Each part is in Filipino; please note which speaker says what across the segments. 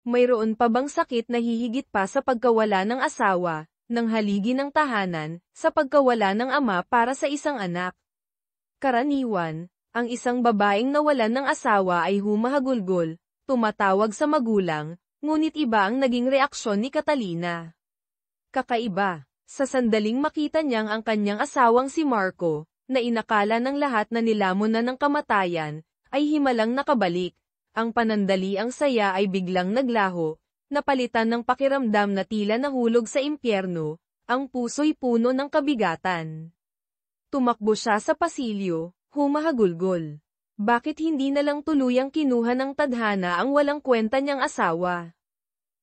Speaker 1: Mayroon pa bang sakit na hihigit pa sa pagkawala ng asawa, ng haligi ng tahanan, sa pagkawala ng ama para sa isang anak? Karaniwan, ang isang babaeng nawalan ng asawa ay humahagulgol, tumatawag sa magulang, ngunit iba ang naging reaksyon ni Catalina. Kakaiba, sa sandaling makita niyang ang kanyang asawang si Marco, na inakala ng lahat na nilamon na ng kamatayan, ay himalang nakabalik. Ang panandaliang saya ay biglang naglaho, napalitan ng pakiramdam na tila nahulog sa impyerno, ang puso'y puno ng kabigatan. Tumakbo siya sa pasilyo, humahagulgol. Bakit hindi na lang tuluyang kinuha ng tadhana ang walang kwenta niyang asawa?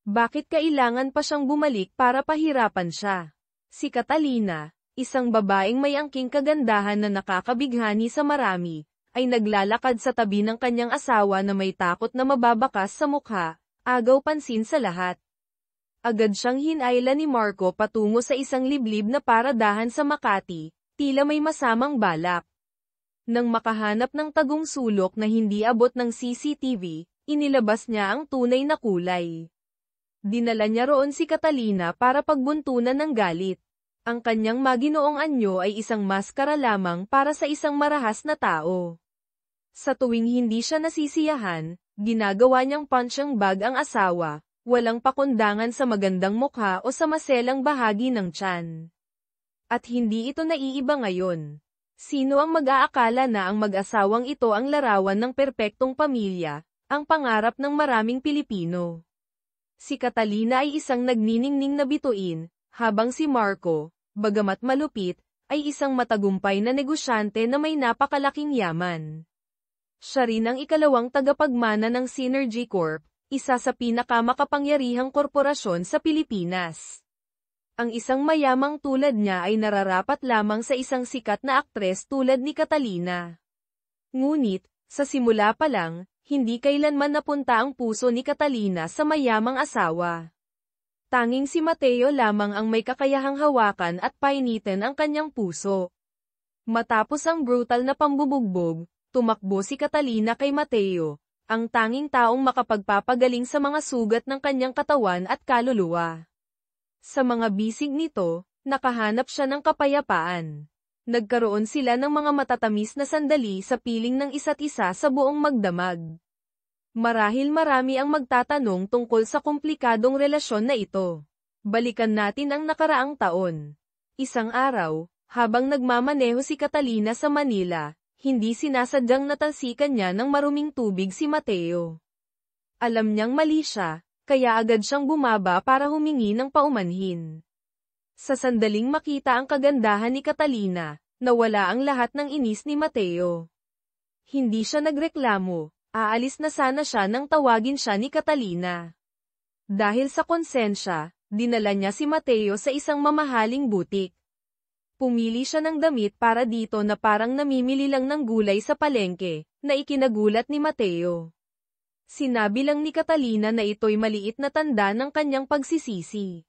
Speaker 1: Bakit kailangan pa siyang bumalik para pahirapan siya? Si Catalina, isang babaeng may angking kagandahan na nakakabighani sa marami, ay naglalakad sa tabi ng kanyang asawa na may takot na mababakas sa mukha, agaw pansin sa lahat. Agad siyang hinayla ni Marco patungo sa isang liblib na paradahan sa Makati, tila may masamang balak. Nang makahanap ng tagong sulok na hindi abot ng CCTV, inilabas niya ang tunay na kulay. Dinala niya roon si Catalina para pagbuntunan ng galit. Ang kanyang maginoong anyo ay isang maskara lamang para sa isang marahas na tao. Sa tuwing hindi siya nasisiyahan, ginagawa niyang punching bag ang asawa, walang pakundangan sa magandang mukha o sa maselang bahagi ng tiyan. At hindi ito naiiba ngayon. Sino ang mag-aakala na ang mag-asawang ito ang larawan ng perpektong pamilya, ang pangarap ng maraming Pilipino? Si Catalina ay isang nagniningning na bituin, habang si Marco, bagamat malupit, ay isang matagumpay na negosyante na may napakalaking yaman. Siya rin ang ikalawang tagapagmana ng Synergy Corp, isa sa pinakamakapangyarihang korporasyon sa Pilipinas. Ang isang mayamang tulad niya ay nararapat lamang sa isang sikat na aktres tulad ni Catalina. Ngunit, sa simula pa lang, hindi kailanman napunta ang puso ni Catalina sa mayamang asawa. Tanging si Mateo lamang ang may kakayahang hawakan at painitin ang kanyang puso. Matapos ang brutal na pambubugbog, tumakbo si Catalina kay Mateo, ang tanging taong makapagpapagaling sa mga sugat ng kanyang katawan at kaluluwa. Sa mga bisig nito, nakahanap siya ng kapayapaan. Nagkaroon sila ng mga matatamis na sandali sa piling ng isa't isa sa buong magdamag. Marahil marami ang magtatanong tungkol sa komplikadong relasyon na ito. Balikan natin ang nakaraang taon. Isang araw, habang nagmamaneho si Catalina sa Manila, hindi sinasadyang natalsikan niya ng maruming tubig si Mateo. Alam niyang mali siya, kaya agad siyang bumaba para humingi ng paumanhin. Sa sandaling makita ang kagandahan ni Catalina, nawala ang lahat ng inis ni Mateo. Hindi siya nagreklamo, aalis na sana siya nang tawagin siya ni Catalina. Dahil sa konsensya, dinala niya si Mateo sa isang mamahaling butik. Pumili siya ng damit para dito na parang namimili lang ng gulay sa palengke, na ikinagulat ni Mateo. Sinabi lang ni Catalina na ito'y maliit na tanda ng kanyang pagsisisi.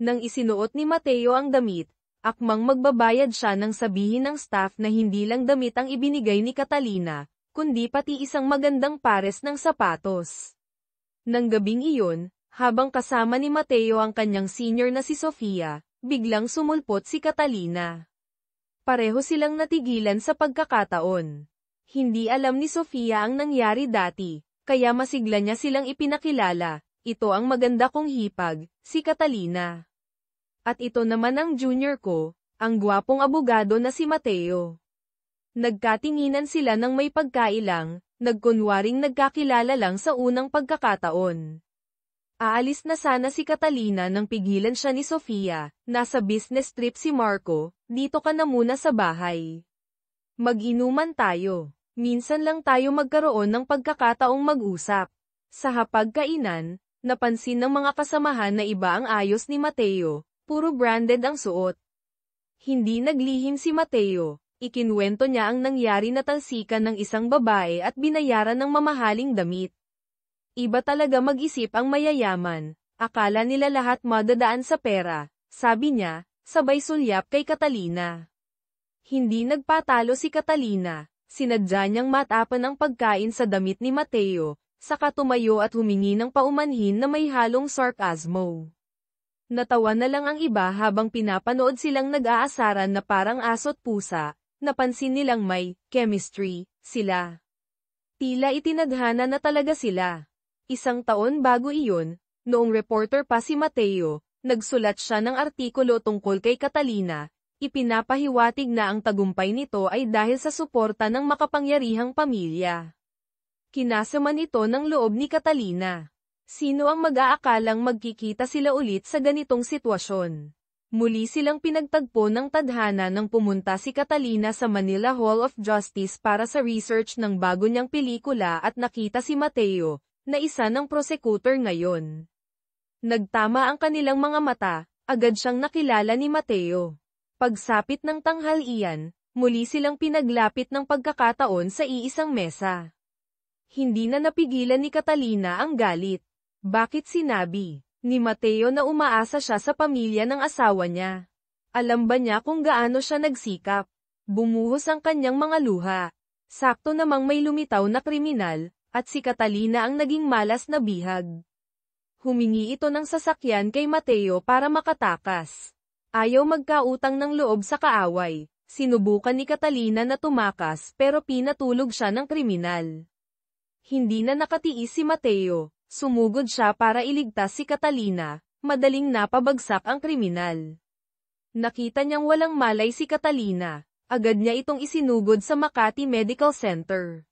Speaker 1: Nang isinuot ni Mateo ang damit, akmang magbabayad siya nang sabihin ng staff na hindi lang damit ang ibinigay ni Catalina, kundi pati isang magandang pares ng sapatos. Nang gabing iyon, habang kasama ni Mateo ang kanyang senior na si Sofia, biglang sumulpot si Catalina. Pareho silang natigilan sa pagkakataon. Hindi alam ni Sofia ang nangyari dati, kaya masigla niya silang ipinakilala, ito ang maganda kong hipag, si Catalina. At ito naman ang junior ko, ang gwapong abogado na si Mateo. Nagkatinginan sila ng may pagkailang, nagkunwaring nagkakilala lang sa unang pagkakataon. Aalis na sana si Catalina nang pigilan siya ni Sofia, nasa business trip si Marco, dito ka na muna sa bahay. Mag-inuman tayo. Minsan lang tayo magkaroon ng pagkakataong mag-usap. Sa hapagkainan, napansin ng mga kasamahan na iba ang ayos ni Mateo, puro branded ang suot. Hindi naglihim si Mateo, ikinwento niya ang nangyari na talsikan ng isang babae at binayaran ng mamahaling damit. Iba talaga mag-isip ang mayayaman, akala nila lahat madadaan sa pera, sabi niya, sabay sulyap kay Catalina. Hindi nagpatalo si Catalina, sinadya niyang matapan ang pagkain sa damit ni Mateo, saka tumayo at humingi ng paumanhin na may halong sarkasmo. Natawa na lang ang iba habang pinapanood silang nag-aasaran na parang aso't pusa, napansin nilang may chemistry sila. Tila itinadhana na talaga sila. Isang taon bago iyon, noong reporter pa si Mateo, nagsulat siya ng artikulo tungkol kay Catalina. Ipinapahiwatig na ang tagumpay nito ay dahil sa suporta ng makapangyarihang pamilya. Kinasama nito ng loob ni Catalina. Sino ang mag-aakalang magkikita sila ulit sa ganitong sitwasyon? Muli silang pinagtagpo ng tadhana nang pumunta si Catalina sa Manila Hall of Justice para sa research ng bago niyang pelikula at nakita si Mateo, na isa ng prosecutor ngayon. Nagtama ang kanilang mga mata, agad siyang nakilala ni Mateo. Pagsapit ng tanghalian, muli silang pinaglapit ng pagkakataon sa iisang mesa. Hindi na napigilan ni Catalina ang galit. Bakit sinabi ni Mateo na umaasa siya sa pamilya ng asawa niya? Alam ba niya kung gaano siya nagsikap? Bumuhos ang kanyang mga luha. Sakto namang may lumitaw na kriminal, at si Catalina ang naging malas na bihag. Humingi ito ng sasakyan kay Mateo para makatakas. Ayaw magkautang ng loob sa kaaway. Sinubukan ni Catalina na tumakas pero pinatulog siya ng kriminal. Hindi na nakatiis si Mateo. Sumugod siya para iligtas si Catalina. Madaling napabagsak ang kriminal. Nakita niyang walang malay si Catalina. Agad niya itong isinugod sa Makati Medical Center.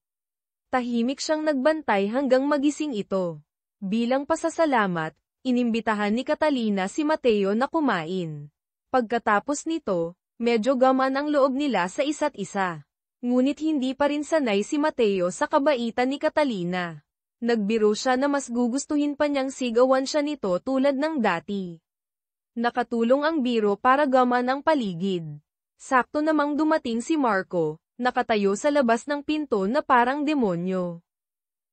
Speaker 1: Tahimik siyang nagbantay hanggang magising ito. Bilang pasasalamat, inimbitahan ni Catalina si Mateo na kumain. Pagkatapos nito, medyo gaman ang loob nila sa isa't isa. Ngunit hindi pa rin sanay si Mateo sa kabaitan ni Catalina. Nagbiro siya na mas gugustuhin pa niyang sigawan siya nito tulad ng dati. Nakatulong ang biro para gaman ang paligid. Sakto namang dumating si Marco, nakatayo sa labas ng pinto na parang demonyo.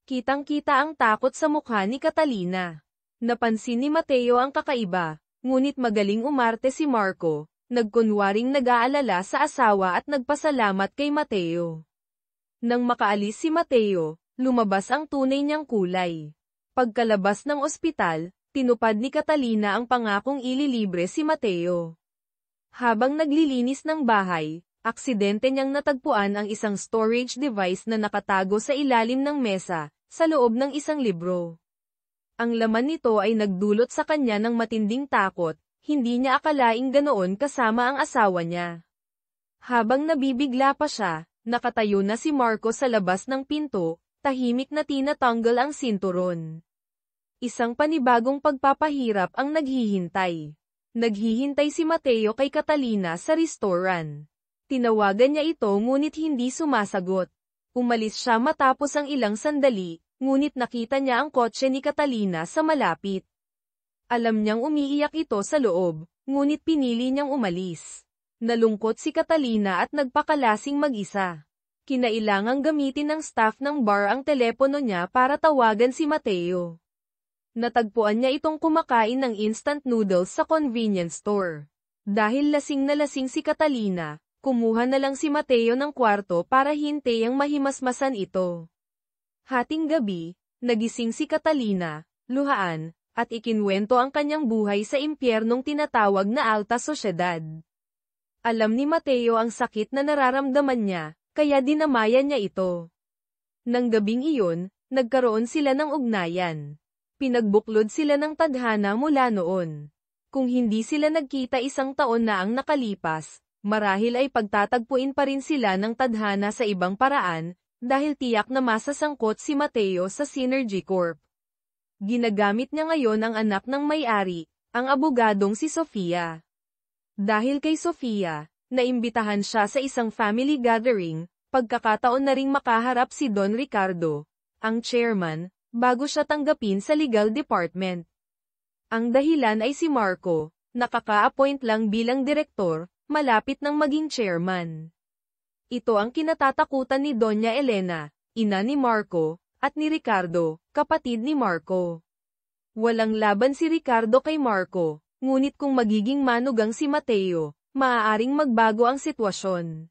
Speaker 1: Kitang-kita ang takot sa mukha ni Catalina. Napansin ni Mateo ang kakaiba. Ngunit magaling umarte si Marco, nagkunwaring nag-aalala sa asawa at nagpasalamat kay Mateo. Nang makaalis si Mateo, lumabas ang tunay niyang kulay. Pagkalabas ng ospital, tinupad ni Catalina ang pangakong ililibre si Mateo. Habang naglilinis ng bahay, aksidente niyang natagpuan ang isang storage device na nakatago sa ilalim ng mesa, sa loob ng isang libro. Ang laman nito ay nagdulot sa kanya ng matinding takot, hindi niya akalaing ganoon kasama ang asawa niya. Habang nabibigla pa siya, nakatayo na si Marco sa labas ng pinto, tahimik na tinatanggal ang sinturon. Isang panibagong pagpapahirap ang naghihintay. Naghihintay si Mateo kay Catalina sa restaurant. Tinawagan niya ito ngunit hindi sumasagot. Umalis siya matapos ang ilang sandali, ngunit nakita niya ang kotse ni Catalina sa malapit. Alam niyang umiiyak ito sa loob, ngunit pinili niyang umalis. Nalungkot si Catalina at nagpakalasing mag-isa. Kinailangang gamitin ng staff ng bar ang telepono niya para tawagan si Mateo. Natagpuan niya itong kumakain ng instant noodles sa convenience store. Dahil lasing na lasing si Catalina, kumuha na lang si Mateo ng kwarto para hintayang mahimasmasan ito. Hating gabi, nagising si Catalina, luhaan, at ikinwento ang kanyang buhay sa impyernong tinatawag na alta sosyedad. Alam ni Mateo ang sakit na nararamdaman niya, kaya dinamayan niya ito. Nang gabing iyon, nagkaroon sila ng ugnayan. Pinagbuklod sila ng tadhana mula noon. Kung hindi sila nagkita isang taon na ang nakalipas, marahil ay pagtatagpuin pa rin sila ng tadhana sa ibang paraan, dahil tiyak na masasangkot si Mateo sa Synergy Corp. Ginagamit niya ngayon ang anak ng may-ari, ang abogadong si Sofia. Dahil kay Sofia, naimbitahan siya sa isang family gathering, pagkakataon na ring makaharap si Don Ricardo, ang chairman, bago siya tanggapin sa legal department. Ang dahilan ay si Marco, nakaka-appoint lang bilang direktor, malapit nang maging chairman. Ito ang kinatatakutan ni Doña Elena, ina ni Marco, at ni Ricardo, kapatid ni Marco. Walang laban si Ricardo kay Marco, ngunit kung magiging manugang si Mateo, maaaring magbago ang sitwasyon.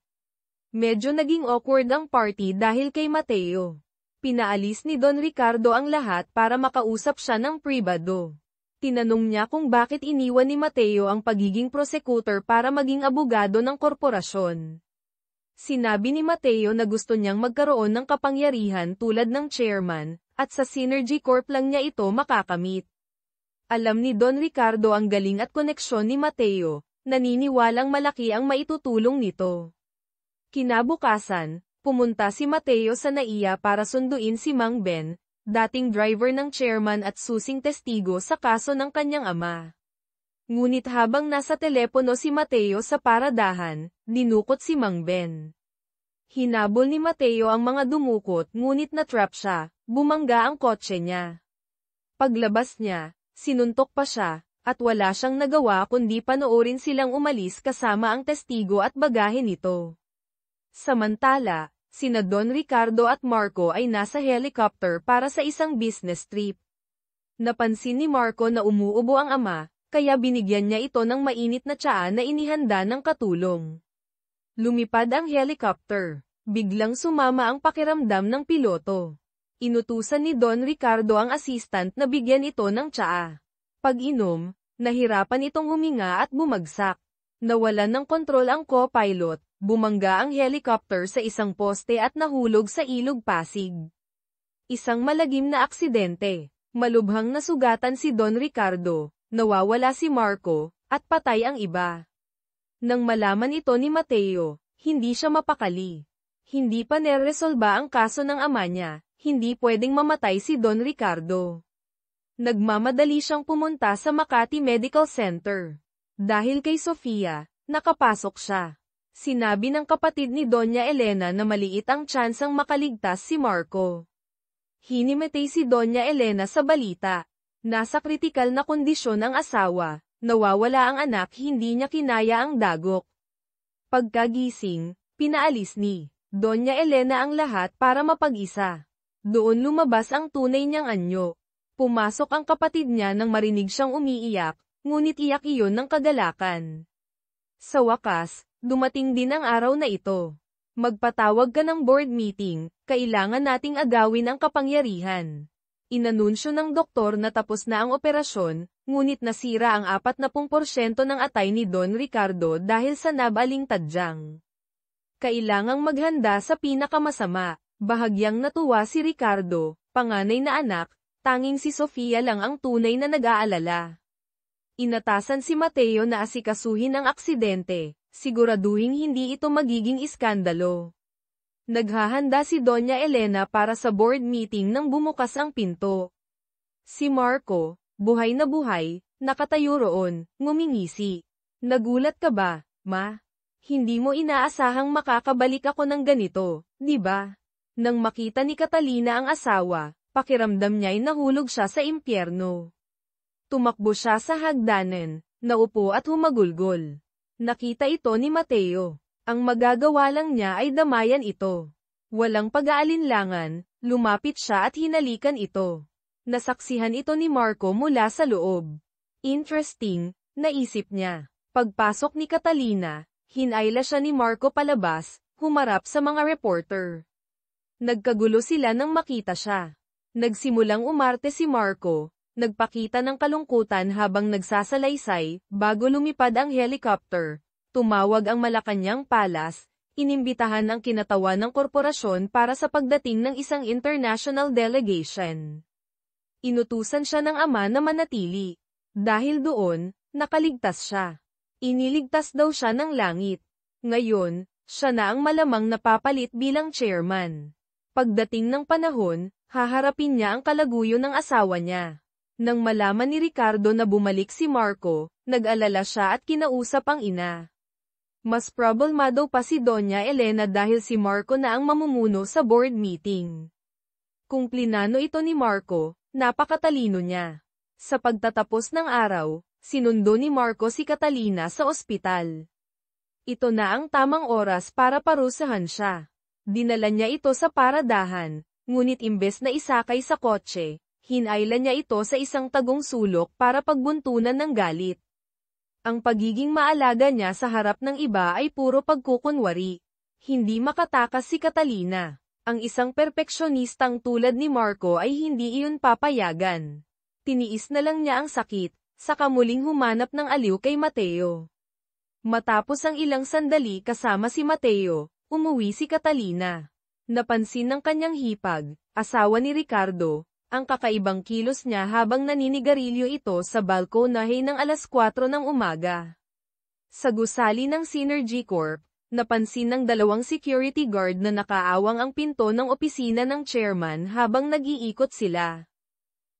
Speaker 1: Medyo naging awkward ang party dahil kay Mateo. Pinaalis ni Don Ricardo ang lahat para makausap siya ng pribado. Tinanong niya kung bakit iniwan ni Mateo ang pagiging prosecutor para maging abogado ng korporasyon. Sinabi ni Mateo na gusto niyang magkaroon ng kapangyarihan tulad ng chairman, at sa Synergy Corp lang niya ito makakamit. Alam ni Don Ricardo ang galing at koneksyon ni Mateo, naniniwalang malaki ang maitutulong nito. Kinabukasan, pumunta si Mateo sa NAIA para sunduin si Mang Ben, dating driver ng chairman at susing testigo sa kaso ng kanyang ama. Ngunit habang nasa telepono si Mateo sa paradahan, dinukot si Mang Ben. Hinabol ni Mateo ang mga dumukot ngunit na-trap siya, bumangga ang kotse niya. Paglabas niya, sinuntok pa siya, at wala siyang nagawa kundi panoorin silang umalis kasama ang testigo at bagahe nito. Samantala, sina Don Ricardo at Marco ay nasa helicopter para sa isang business trip. Napansin ni Marco na umuubo ang ama, kaya binigyan niya ito ng mainit na tsaa na inihanda ng katulong. Lumipad ang helicopter. Biglang sumama ang pakiramdam ng piloto. Inutusan ni Don Ricardo ang assistant na bigyan ito ng tsaa. Pag-inom, nahirapan itong huminga at bumagsak. Nawalan ng kontrol ang co-pilot, bumangga ang helicopter sa isang poste at nahulog sa ilog Pasig. Isang malagim na aksidente. Malubhang nasugatan si Don Ricardo, nawawala si Marco, at patay ang iba. Nang malaman ito ni Mateo, hindi siya mapakali. Hindi pa neresolba ang kaso ng ama niya, hindi pwedeng mamatay si Don Ricardo. Nagmamadali siyang pumunta sa Makati Medical Center. Dahil kay Sofia, nakapasok siya. Sinabi ng kapatid ni Doña Elena na maliit ang tsansang makaligtas si Marco. Hinimatay si Doña Elena sa balita. Nasa kritikal na kondisyon ang asawa, nawawala ang anak, hindi niya kinaya ang dagok. Pagkagising, pinaalis ni Doña Elena ang lahat para mapag-isa. Doon lumabas ang tunay niyang anyo. Pumasok ang kapatid niya nang marinig siyang umiiyak, ngunit iyak iyon ng kagalakan. Sa wakas, dumating din ang araw na ito. Magpatawag ka ng board meeting, kailangan nating agawin ang kapangyarihan. Inanunsyo ng doktor na tapos na ang operasyon, ngunit nasira ang 40% ng atay ni Don Ricardo dahil sa nabaling tadyang. Kailangang maghanda sa pinakamasama. Bahagyang natuwa si Ricardo, panganay na anak, tanging si Sofia lang ang tunay na nag-aalala. Inatasan si Mateo na asikasuhin ang aksidente, siguraduhing hindi ito magiging iskandalo. Naghahanda si Doña Elena para sa board meeting nang bumukas ang pinto. Si Marco, buhay na buhay, nakatayo roon, ngumingisi. Nagulat ka ba, ma? Hindi mo inaasahang makakabalik ako ng ganito, di ba? Nang makita ni Catalina ang asawa, pakiramdam niya'y nahulog siya sa impyerno. Tumakbo siya sa hagdanan, naupo at humagulgol. Nakita ito ni Mateo. Ang magagawa lang niya ay damayan ito. Walang pag-aalinlangan, lumapit siya at hinalikan ito. Nasaksihan ito ni Marco mula sa loob. Interesting, naisip niya. Pagpasok ni Catalina, hinayla siya ni Marco palabas, humarap sa mga reporter. Nagkagulo sila nang makita siya. Nagsimulang umarte si Marco, nagpakita ng kalungkutan habang nagsasalaysay, bago lumipad ang helicopter. Tumawag ang Malacanang Palace, inimbitahan ang kinatawan ng korporasyon para sa pagdating ng isang international delegation. Inutusan siya ng ama na manatili. Dahil doon, nakaligtas siya. Iniligtas daw siya ng langit. Ngayon, siya na ang malamang napapalit bilang chairman. Pagdating ng panahon, haharapin niya ang kalaguyo ng asawa niya. Nang malaman ni Ricardo na bumalik si Marco, nag-alala siya at kinausap ang ina. Mas problemado pa si Doña Elena dahil si Marco na ang mamumuno sa board meeting. Kung plinano ito ni Marco, napakatalino niya. Sa pagtatapos ng araw, sinundo ni Marco si Catalina sa ospital. Ito na ang tamang oras para parusahan siya. Dinala niya ito sa paradahan, ngunit imbes na isakay sa kotse, hinayla niya ito sa isang tagong sulok para pagbuntunan ng galit. Ang pagiging maalaga niya sa harap ng iba ay puro pagkukunwari. Hindi makatakas si Catalina. Ang isang perpeksyonistang tulad ni Marco ay hindi iyon papayagan. Tiniis na lang niya ang sakit, saka muling humanap ng aliw kay Mateo. Matapos ang ilang sandali kasama si Mateo, umuwi si Catalina. Napansin ng kanyang hipag, asawa ni Ricardo, ang kakaibang kilos niya habang naninigarilyo ito sa balkonahe ng alas 4 ng umaga. Sa gusali ng Synergy Corp, napansin ng dalawang security guard na nakaawang ang pinto ng opisina ng chairman habang nag-iikot sila.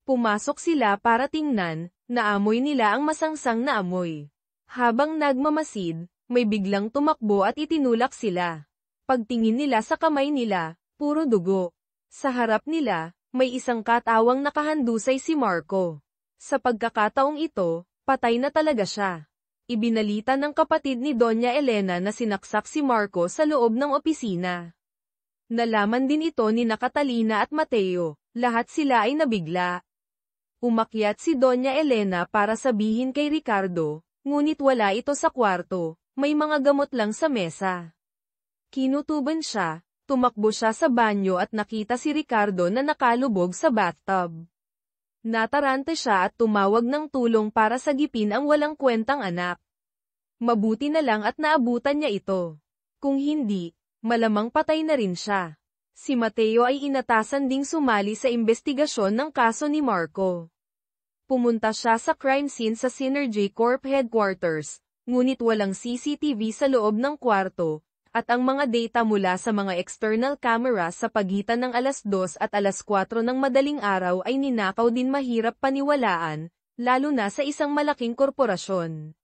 Speaker 1: Pumasok sila para tingnan, naamoy nila ang masangsang na amoy. Habang nagmamasid, may biglang tumakbo at itinulak sila. Pagtingin nila sa kamay nila, puro dugo. Sa harap nila, may isang katawang nakahandusay si Marco. Sa pagkakataong ito, patay na talaga siya. Ibinalita ng kapatid ni Doña Elena na sinaksak si Marco sa loob ng opisina. Nalaman din ito ni Catalina at Mateo, lahat sila ay nabigla. Umakyat si Doña Elena para sabihin kay Ricardo, ngunit wala ito sa kwarto, may mga gamot lang sa mesa. Kinutuban siya, tumakbo siya sa banyo at nakita si Ricardo na nakalubog sa bathtub. Natarante siya at tumawag ng tulong para sagipin ang walang kwentang anak. Mabuti na lang at naabutan niya ito. Kung hindi, malamang patay na rin siya. Si Mateo ay inatasan ding sumali sa investigasyon ng kaso ni Marco. Pumunta siya sa crime scene sa Synergy Corp headquarters, ngunit walang CCTV sa loob ng kwarto, at ang mga data mula sa mga external camera sa pagitan ng alas 2 at alas 4 ng madaling araw ay ninakaw din mahirap paniwalaan, lalo na sa isang malaking korporasyon.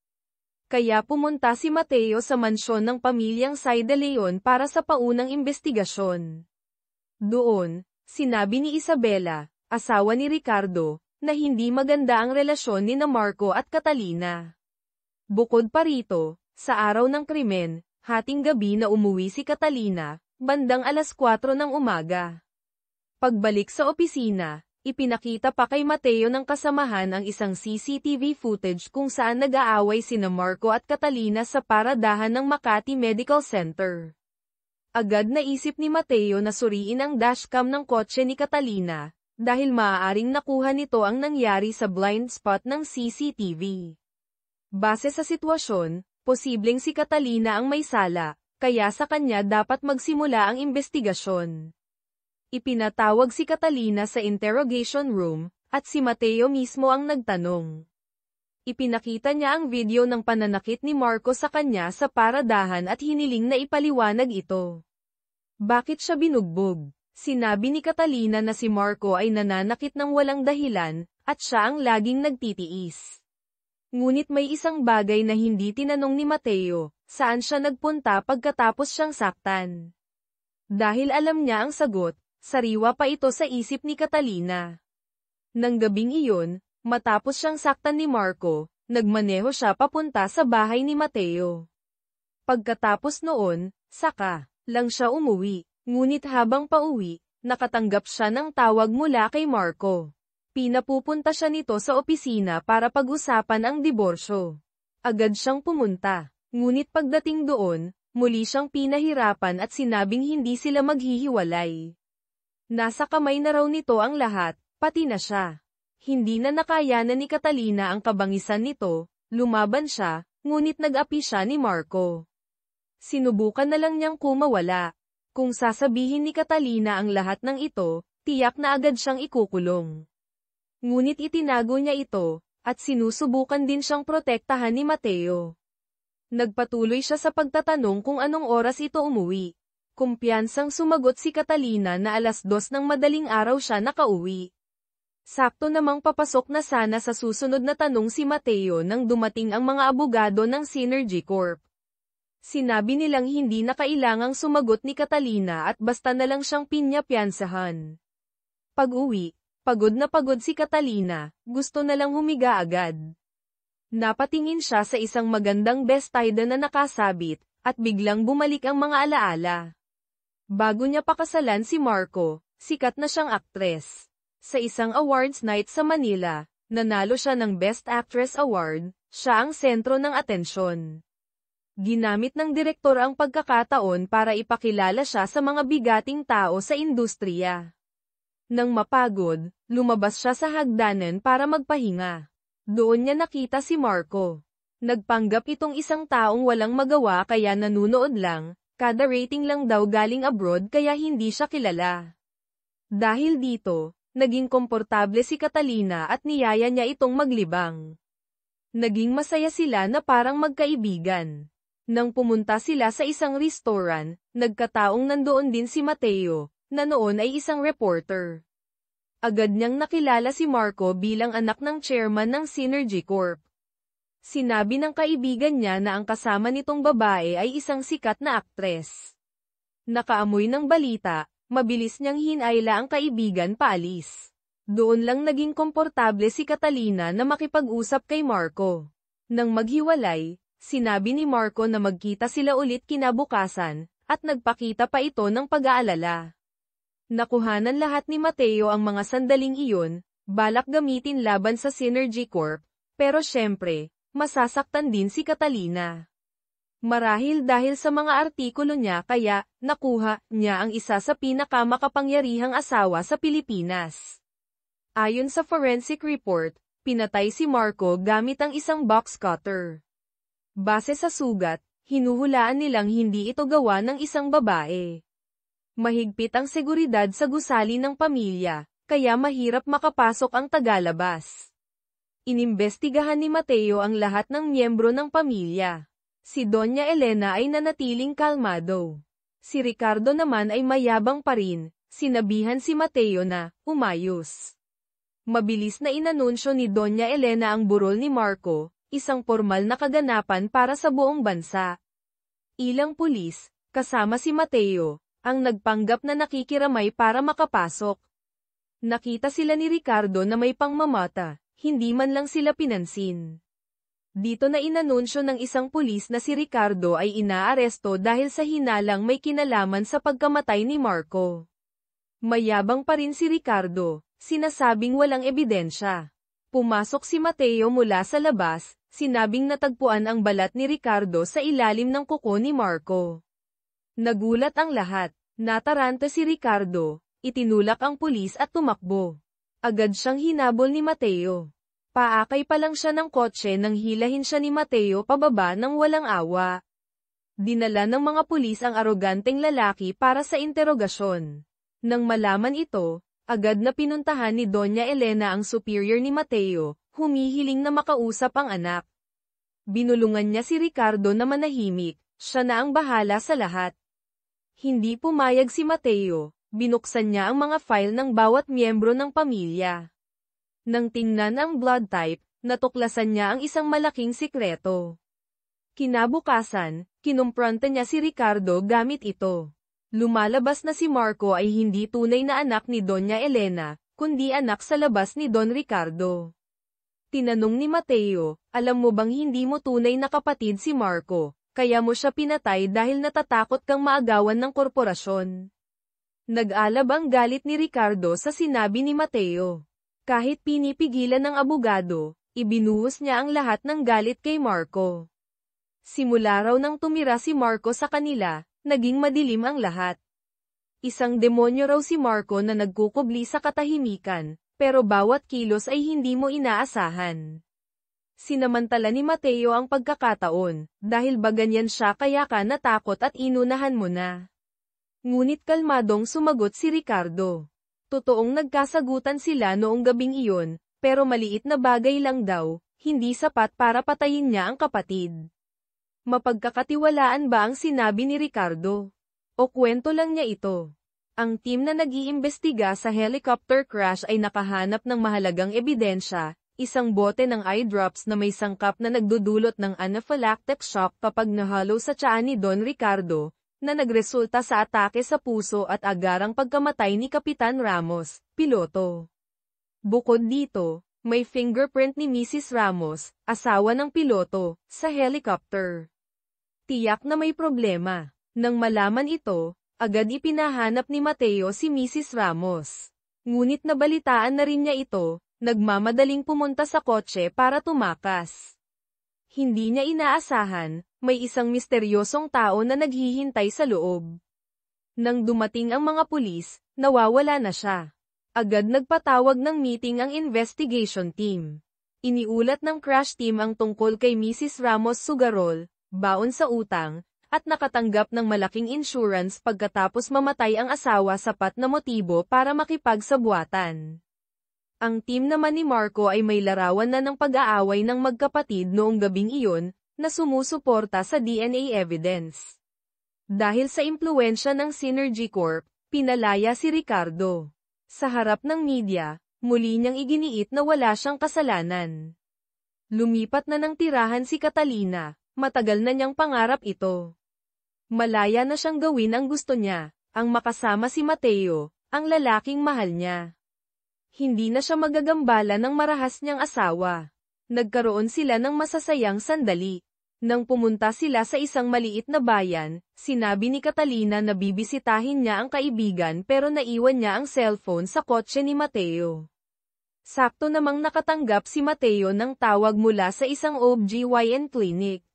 Speaker 1: Kaya pumunta si Mateo sa mansyon ng pamilyang Say de Leon para sa paunang investigasyon. Doon, sinabi ni Isabela, asawa ni Ricardo, na hindi maganda ang relasyon ni Marco at Catalina. Bukod pa rito, sa araw ng krimen, hating gabi na umuwi si Catalina, bandang alas 4 ng umaga. Pagbalik sa opisina, ipinakita pa kay Mateo ng kasamahan ang isang CCTV footage kung saan nag-aaway sina Marco at Catalina sa paradahan ng Makati Medical Center. Agad naisip ni Mateo na suriin ang dashcam ng kotse ni Catalina, dahil maaaring nakuha nito ang nangyari sa blind spot ng CCTV. Base sa sitwasyon, posibleng si Catalina ang may sala, kaya sa kanya dapat magsimula ang investigasyon. Ipinatawag si Catalina sa interrogation room, at si Mateo mismo ang nagtanong. Ipinakita niya ang video ng pananakit ni Marco sa kanya sa paradahan at hiniling na ipaliwanag ito. Bakit siya binugbog? Sinabi ni Catalina na si Marco ay nananakit ng walang dahilan, at siya ang laging nagtitiis. Ngunit may isang bagay na hindi tinanong ni Mateo, saan siya nagpunta pagkatapos siyang saktan. Dahil alam niya ang sagot, sariwa pa ito sa isip ni Catalina. Nang gabing iyon, matapos siyang saktan ni Marco, nagmaneho siya papunta sa bahay ni Mateo. Pagkatapos noon, saka lang siya umuwi, ngunit habang pauwi, nakatanggap siya ng tawag mula kay Marco. Pinapupunta siya nito sa opisina para pag-usapan ang diborsyo. Agad siyang pumunta, ngunit pagdating doon, muli siyang pinahirapan at sinabing hindi sila maghihiwalay. Nasa kamay na raw nito ang lahat, pati na siya. Hindi na nakayanan ni Catalina ang kabangisan nito, lumaban siya, ngunit nag-api siya ni Marco. Sinubukan na lang niyang kumawala. Kung sasabihin ni Catalina ang lahat ng ito, tiyak na agad siyang ikukulong. Ngunit itinago niya ito, at sinusubukan din siyang protektahan ni Mateo. Nagpatuloy siya sa pagtatanong kung anong oras ito umuwi. Kumpiyansang sumagot si Catalina na alas 2 ng madaling araw siya nakauwi. Sakto namang papasok na sana sa susunod na tanong si Mateo nang dumating ang mga abogado ng Synergy Corp. Sinabi nilang hindi na kailangang sumagot ni Catalina at basta na lang siyang pinya-piyansahan. Pag-uwi, pagod na pagod si Catalina, gusto na lang humiga agad. Napatingin siya sa isang magandang bestida na nakasabit, at biglang bumalik ang mga alaala. Bago niya pakasalan si Marco, sikat na siyang aktres. Sa isang awards night sa Manila, nanalo siya ng Best Actress Award, siya ang sentro ng atensyon. Ginamit ng direktor ang pagkakataon para ipakilala siya sa mga bigating tao sa industriya. Nang mapagod, lumabas siya sa hagdanan para magpahinga. Doon niya nakita si Marco. Nagpanggap itong isang taong walang magawa kaya nanunood lang, kada rating lang daw galing abroad kaya hindi siya kilala. Dahil dito, naging komportable si Catalina at niyaya niya itong maglibang. Naging masaya sila na parang magkaibigan. Nang pumunta sila sa isang restaurant, nagkataong nandoon din si Mateo, na noon ay isang reporter. Agad niyang nakilala si Marco bilang anak ng chairman ng Synergy Corp. Sinabi ng kaibigan niya na ang kasama nitong babae ay isang sikat na aktres. Nakaamoy ng balita, mabilis niyang hinayla ang kaibigan paalis. Doon lang naging komportable si Catalina na makipag-usap kay Marco. Nang maghiwalay, sinabi ni Marco na magkita sila ulit kinabukasan, at nagpakita pa ito ng pag-aalala. Nakuhanan lahat ni Mateo ang mga sandaling iyon, balak gamitin laban sa Synergy Corp, pero syempre, masasaktan din si Catalina. Marahil dahil sa mga artikulo niya kaya, nakuha niya ang isa sa pinakamakapangyarihang asawa sa Pilipinas. Ayon sa forensic report, pinatay si Marco gamit ang isang box cutter. Base sa sugat, hinuhulaan nilang hindi ito gawa ng isang babae. Mahigpit ang seguridad sa gusali ng pamilya, kaya mahirap makapasok ang tagalabas. Inimbestigahan ni Mateo ang lahat ng miyembro ng pamilya. Si Doña Elena ay nanatiling kalmado. Si Ricardo naman ay mayabang pa rin, sinabihan si Mateo na, umayos. Mabilis na inanunsyo ni Doña Elena ang burol ni Marco, isang formal na kaganapan para sa buong bansa. Ilang pulis, kasama si Mateo, ang nagpanggap na nakikiramay para makapasok. Nakita sila ni Ricardo na may pangmamata, hindi man lang sila pinansin. Dito na inanunsyo ng isang pulis na si Ricardo ay inaaresto dahil sa hinalang may kinalaman sa pagkamatay ni Marco. Mayabang pa rin si Ricardo, sinasabing walang ebidensya. Pumasok si Mateo mula sa labas, sinabing natagpuan ang balat ni Ricardo sa ilalim ng kuko ni Marco. Nagulat ang lahat, nataranta si Ricardo, itinulak ang pulis at tumakbo. Agad siyang hinabol ni Mateo. Paakay pa lang siya ng kotse nang hilahin siya ni Mateo pababa ng walang awa. Dinala ng mga pulis ang aroganteng lalaki para sa interogasyon. Nang malaman ito, agad na pinuntahan ni Doña Elena ang superior ni Mateo, humihiling na makausap ang anak. Binulungan niya si Ricardo na manahimik, siya na ang bahala sa lahat. Hindi pumayag si Mateo, binuksan niya ang mga file ng bawat miyembro ng pamilya. Nang tingnan ang blood type, natuklasan niya ang isang malaking sikreto. Kinabukasan, kinumpronta niya si Ricardo gamit ito. Lumalabas na si Marco ay hindi tunay na anak ni Doña Elena, kundi anak sa labas ni Don Ricardo. Tinanong ni Mateo, alam mo bang hindi mo tunay na kapatid si Marco, kaya mo siya pinatay dahil natatakot kang maagawan ng korporasyon? Nag-alab ang galit ni Ricardo sa sinabi ni Mateo. Kahit pinipigilan ng abogado, ibinuhos niya ang lahat ng galit kay Marco. Simula raw nang tumira si Marco sa kanila, naging madilim ang lahat. Isang demonyo raw si Marco na nagkukubli sa katahimikan, pero bawat kilos ay hindi mo inaasahan. Sinamantala ni Mateo ang pagkakataon, dahil ba ganyan siya kaya ka natakot at inunahan mo na. Ngunit kalmadong sumagot si Ricardo. Totoong nagkasagutan sila noong gabing iyon, pero maliit na bagay lang daw, hindi sapat para patayin niya ang kapatid. Mapagkakatiwalaan ba ang sinabi ni Ricardo? O kwento lang niya ito? Ang team na nag-iimbestiga sa helicopter crash ay nakahanap ng mahalagang ebidensya, isang bote ng eye drops na may sangkap na nagdudulot ng anaphylactic shock kapag nahalo sa tiyan ni Don Ricardo, na nagresulta sa atake sa puso at agarang pagkamatay ni Kapitan Ramos, piloto. Bukod dito, may fingerprint ni Mrs. Ramos, asawa ng piloto, sa helicopter. Tiyak na may problema. Nang malaman ito, agad ipinahanap ni Mateo si Mrs. Ramos. Ngunit nabalitaan na rin niya ito, nagmamadaling pumunta sa kotse para tumakas. Hindi niya inaasahan, may isang misteryosong tao na naghihintay sa loob. Nang dumating ang mga pulis, nawawala na siya. Agad nagpatawag ng meeting ang investigation team. Iniulat ng crash team ang tungkol kay Mrs. Ramos Sugarol, baon sa utang, at nakatanggap ng malaking insurance pagkatapos mamatay ang asawa sapat na motibo para makipagsabuatan. Ang team naman ni Marco ay may larawan na ng pag-aaway ng magkapatid noong gabing iyon, na sumusuporta sa DNA evidence. Dahil sa impluwensya ng Synergy Corp, pinalaya si Ricardo. Sa harap ng media, muli niyang iginiit na wala siyang kasalanan. Lumipat na ng tirahan si Catalina, matagal na niyang pangarap ito. Malaya na siyang gawin ang gusto niya, ang makasama si Mateo, ang lalaking mahal niya. Hindi na siya magagambala ng marahas niyang asawa. Nagkaroon sila ng masasayang sandali. Nang pumunta sila sa isang maliit na bayan, sinabi ni Catalina na bibisitahin niya ang kaibigan pero naiwan niya ang cellphone sa kotse ni Mateo. Sakto namang nakatanggap si Mateo ng tawag mula sa isang OB/GYN clinic.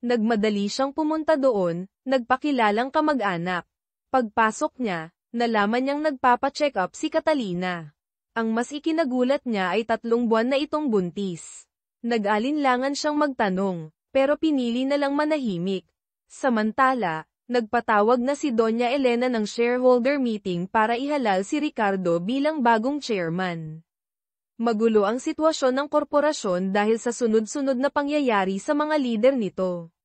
Speaker 1: Nagmadali siyang pumunta doon, nagpakilalang kamag-anak. Pagpasok niya, nalaman niyang nagpapa-check up si Catalina. Ang mas ikinagulat niya ay 3 buwan na itong buntis. Nag-alinlangan siyang magtanong, pero pinili na lang manahimik. Samantala, nagpatawag na si Doña Elena ng shareholder meeting para ihalal si Ricardo bilang bagong chairman. Magulo ang sitwasyon ng korporasyon dahil sa sunod-sunod na pangyayari sa mga lider nito.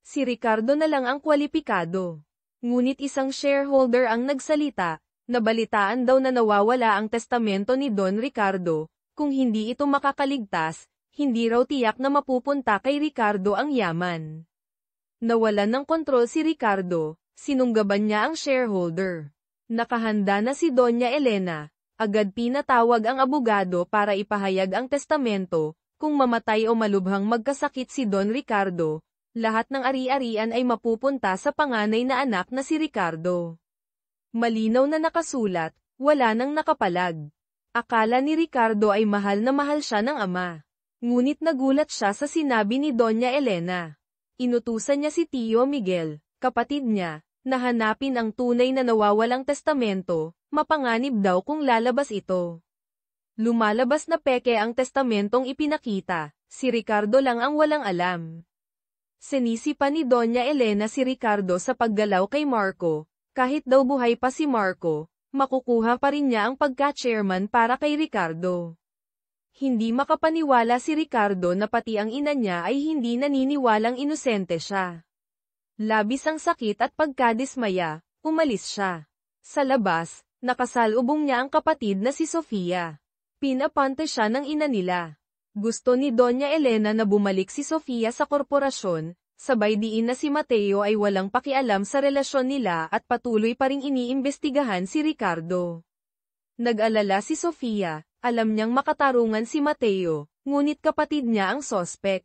Speaker 1: Si Ricardo na lang ang kwalipikado. Ngunit isang shareholder ang nagsalita. Nabalitaan daw na nawawala ang testamento ni Don Ricardo, kung hindi ito makakaligtas, hindi raw tiyak na mapupunta kay Ricardo ang yaman. Nawalan ng kontrol si Ricardo, sinunggaban niya ang shareholder. Nakahanda na si Doña Elena, agad pinatawag ang abogado para ipahayag ang testamento, kung mamatay o malubhang magkasakit si Don Ricardo, lahat ng ari-arian ay mapupunta sa panganay na anak na si Ricardo. Malinaw na nakasulat, wala nang nakapalag. Akala ni Ricardo ay mahal na mahal siya ng ama. Ngunit nagulat siya sa sinabi ni Doña Elena. Inutusan niya si Tio Miguel, kapatid niya, na hanapin ang tunay na nawawalang testamento, mapanganib daw kung lalabas ito. Lumalabas na peke ang testamentong ipinakita, si Ricardo lang ang walang alam. Sinisipa ni Doña Elena si Ricardo sa paggalaw kay Marco. Kahit daw buhay pa si Marco, makukuha pa rin niya ang pagka-chairman para kay Ricardo. Hindi makapaniwala si Ricardo na pati ang ina niya ay hindi naniniwalang inosente siya. Labis ang sakit at pagkadismaya, umalis siya. Sa labas, nakasalubong niya ang kapatid na si Sofia. Pinapante siya ng ina nila. Gusto ni Doña Elena na bumalik si Sofia sa korporasyon, sabay diin na si Mateo ay walang pakialam sa relasyon nila at patuloy pa ring iniimbestigahan si Ricardo. Nag-alala si Sofia, alam niyang makatarungan si Mateo, ngunit kapatid niya ang sospek.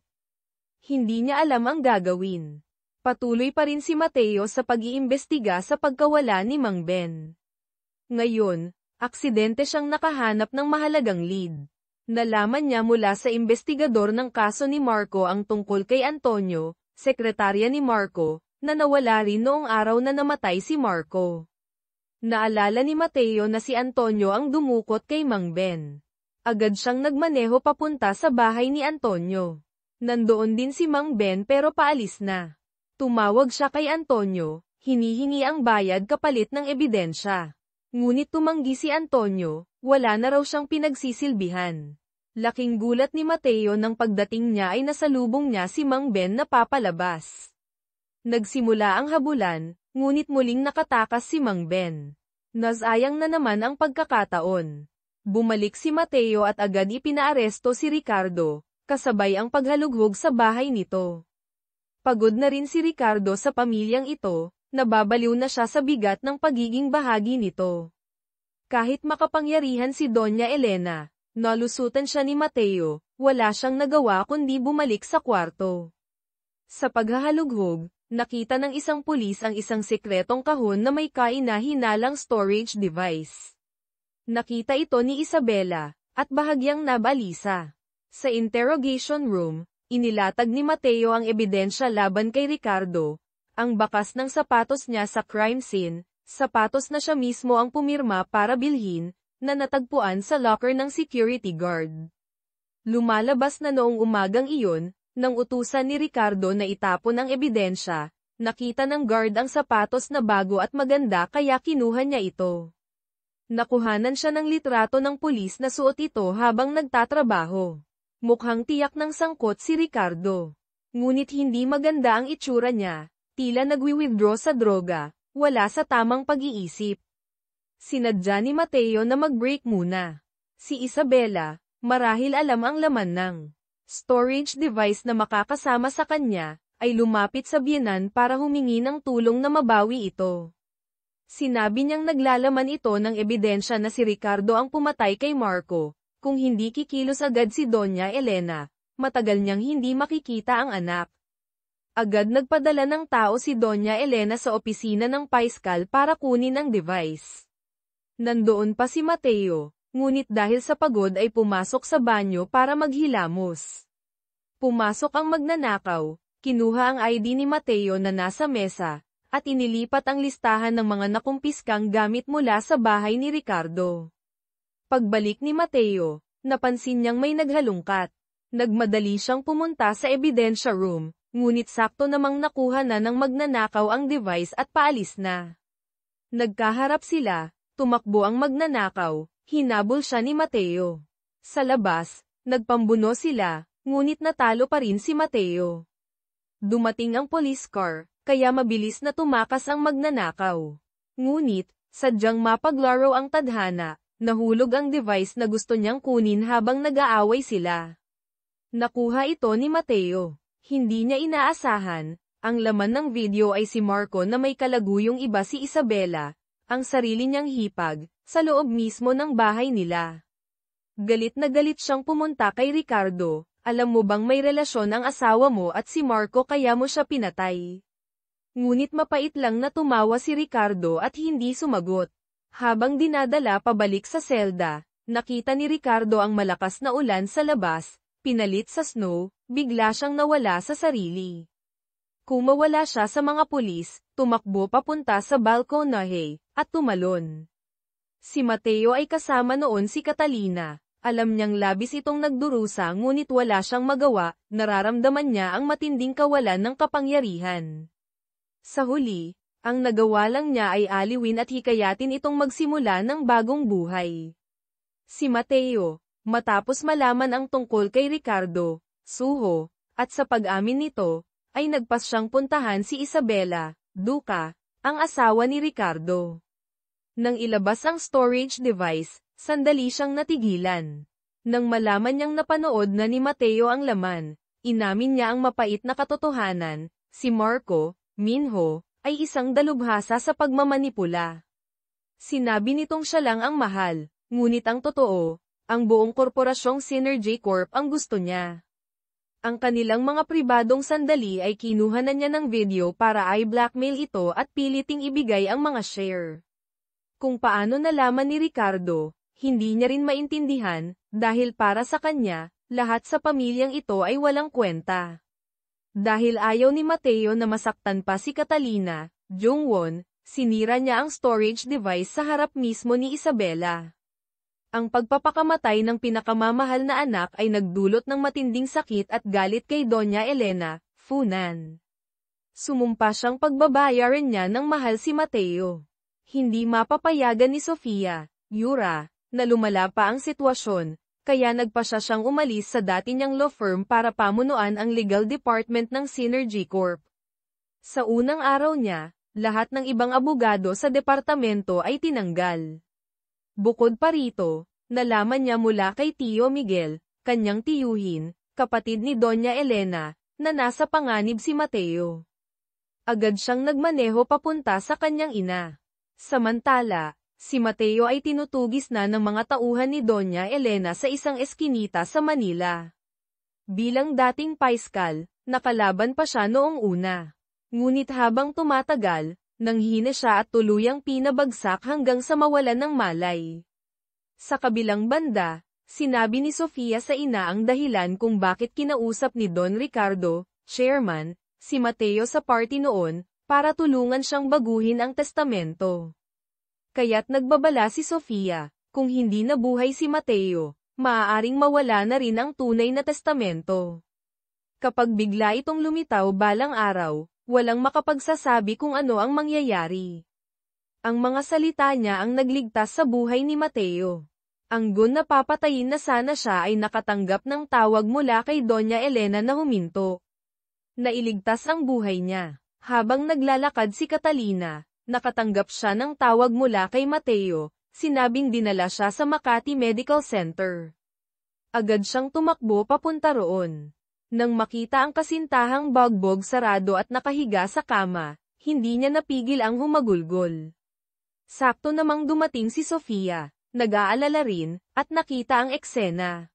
Speaker 1: Hindi niya alam ang gagawin. Patuloy pa rin si Mateo sa pag-iimbestiga sa pagkawala ni Mang Ben. Ngayon, aksidente siyang nakahanap ng mahalagang lead. Nalaman niya mula sa investigador ng kaso ni Marco ang tungkol kay Antonio, sekretarya ni Marco, na nawala rin noong araw na namatay si Marco. Naalala ni Mateo na si Antonio ang dumukot kay Mang Ben. Agad siyang nagmaneho papunta sa bahay ni Antonio. Nandoon din si Mang Ben pero paalis na. Tumawag siya kay Antonio, hinihingi ang bayad kapalit ng ebidensya. Ngunit tumanggi si Antonio, wala na raw siyang pinagsisilbihan. Laking gulat ni Mateo nang pagdating niya ay nasalubong niya si Mang Ben na papalabas. Nagsimula ang habulan, ngunit muling nakatakas si Mang Ben. Nasayang na naman ang pagkakataon. Bumalik si Mateo at agad ipinaaresto si Ricardo, kasabay ang paghalughog sa bahay nito. Pagod na rin si Ricardo sa pamilyang ito, nababaliw na siya sa bigat ng pagiging bahagi nito. Kahit makapangyarihan si Doña Elena, nalusutan siya ni Mateo, wala siyang nagawa kundi bumalik sa kwarto. Sa paghahalughog, nakita ng isang pulis ang isang sekretong kahon na may kaina-hinalang storage device. Nakita ito ni Isabela, at bahagyang nabalisa. Sa interrogation room, Inilatag ni Mateo ang ebidensya laban kay Ricardo, ang bakas ng sapatos niya sa crime scene, sapatos na siya mismo ang pumirma para bilhin, na natagpuan sa locker ng security guard. Lumalabas na noong umagang iyon, nang utusan ni Ricardo na itapon ang ebidensya, nakita ng guard ang sapatos na bago at maganda kaya kinuha niya ito. Nakuhanan siya ng litrato ng pulis na suot ito habang nagtatrabaho. Mukhang tiyak ng sangkot si Ricardo. Ngunit hindi maganda ang itsura niya, tila nagwi-withdraw sa droga, wala sa tamang pag-iisip. Sinadya ni Mateo na mag-break muna. Si Isabela, marahil alam ang laman ng storage device na makakasama sa kanya, ay lumapit sa biyenan para humingi ng tulong na mabawi ito. Sinabi niyang naglalaman ito ng ebidensya na si Ricardo ang pumatay kay Marco. Kung hindi kikilos agad si Doña Elena, matagal niyang hindi makikita ang anak. Agad nagpadala ng tao si Doña Elena sa opisina ng Paiskal para kunin ang device. Nandoon pa si Mateo, ngunit dahil sa pagod ay pumasok sa banyo para maghilamos. Pumasok ang magnanakaw, kinuha ang ID ni Mateo na nasa mesa, at inilipat ang listahan ng mga nakumpiskang gamit mula sa bahay ni Ricardo. Pagbalik ni Mateo, napansin niyang may naghalungkat. Nagmadali siyang pumunta sa ebidensya room, ngunit sakto namang nakuha na ng magnanakaw ang device at paalis na. Nagkaharap sila, tumakbo ang magnanakaw, hinabol siya ni Mateo. Sa labas, nagpambuno sila, ngunit natalo pa rin si Mateo. Dumating ang police car, kaya mabilis na tumakas ang magnanakaw. Ngunit, sadyang mapaglaro ang tadhana. Nahulog ang device na gusto niyang kunin habang nag-aaway sila. Nakuha ito ni Mateo. Hindi niya inaasahan, ang laman ng video ay si Marco na may kalaguyong iba si Isabela, ang sarili niyang hipag, sa loob mismo ng bahay nila. Galit na galit siyang pumunta kay Ricardo, alam mo bang may relasyon ang asawa mo at si Marco kaya mo siya pinatay? Ngunit mapait lang na tumawa si Ricardo at hindi sumagot. Habang dinadala pabalik sa selda, nakita ni Ricardo ang malakas na ulan sa labas, pinalit sa snow, bigla siyang nawala sa sarili. Kumawala siya sa mga pulis, tumakbo papunta sa balkonahe, at tumalon. Si Mateo ay kasama noon si Catalina, alam niyang labis itong nagdurusa ngunit wala siyang magawa, nararamdaman niya ang matinding kawalan ng kapangyarihan. Sa huli, ang nagawa lang niya ay aliwin at hikayatin itong magsimula ng bagong buhay. Si Mateo, matapos malaman ang tungkol kay Ricardo, suho, at sa pag-amin nito, ay nagpas siyang puntahan si Isabela, Duca, ang asawa ni Ricardo. Nang ilabas ang storage device, sandali siyang natigilan. Nang malaman niyang napanood na ni Mateo ang laman, inamin niya ang mapait na katotohanan, si Marco, Minho, ay isang dalubhasa sa pagmamanipula. Sinabi nitong siya lang ang mahal, ngunit ang totoo, ang buong korporasyong Synergy Corp ang gusto niya. Ang kanilang mga pribadong sandali ay kinuha na niya ng video para i-blackmail ito at piliting ibigay ang mga share. Kung paano nalaman ni Ricardo, hindi niya rin maintindihan, dahil para sa kanya, lahat sa pamilyang ito ay walang kwenta. Dahil ayaw ni Mateo na masaktan pa si Catalina, Jungwon, sinira niya ang storage device sa harap mismo ni Isabela. Ang pagpapakamatay ng pinakamamahal na anak ay nagdulot ng matinding sakit at galit kay Doña Elena, Funan. Sumumpa siyang pagbabayaran niya ng mahal si Mateo. Hindi mapapayagan ni Sofia, Yura, na lumala pa ang sitwasyon, kaya nagpa siyang umalis sa dati niyang law firm para pamunuan ang legal department ng Synergy Corp. Sa unang araw niya, lahat ng ibang abogado sa departamento ay tinanggal. Bukod pa rito, nalaman niya mula kay Tio Miguel, kanyang tiyuhin, kapatid ni Doña Elena, na nasa panganib si Mateo. Agad siyang nagmaneho papunta sa kanyang ina. Samantala, si Mateo ay tinutugis na ng mga tauhan ni Doña Elena sa isang eskinita sa Manila. Bilang dating paiskal, nakalaban pa siya noong una. Ngunit habang tumatagal, nanghina siya at tuluyang pinabagsak hanggang sa mawalan ng malay. Sa kabilang banda, Sinabi ni Sofia sa ina ang dahilan kung bakit kinausap ni Don Ricardo, chairman, si Mateo sa party noon, para tulungan siyang baguhin ang testamento. Kaya't nagbabala si Sofia, kung hindi nabuhay si Mateo, maaaring mawala na rin ang tunay na testamento. Kapag bigla itong lumitaw balang araw, walang makapagsasabi kung ano ang mangyayari. Ang mga salita niya ang nagligtas sa buhay ni Mateo. Ang gun na papatayin na sana siya ay nakatanggap ng tawag mula kay Doña Elena na huminto. Nailigtas ang buhay niya. Habang naglalakad si Catalina, nakatanggap siya ng tawag mula kay Mateo, sinabing dinala siya sa Makati Medical Center. Agad siyang tumakbo papunta roon. Nang makita ang kasintahang bagbog sarado at nakahiga sa kama, hindi niya napigil ang humagulgol. Sakto namang dumating si Sofia. Nag-aalala rin, at nakita ang eksena.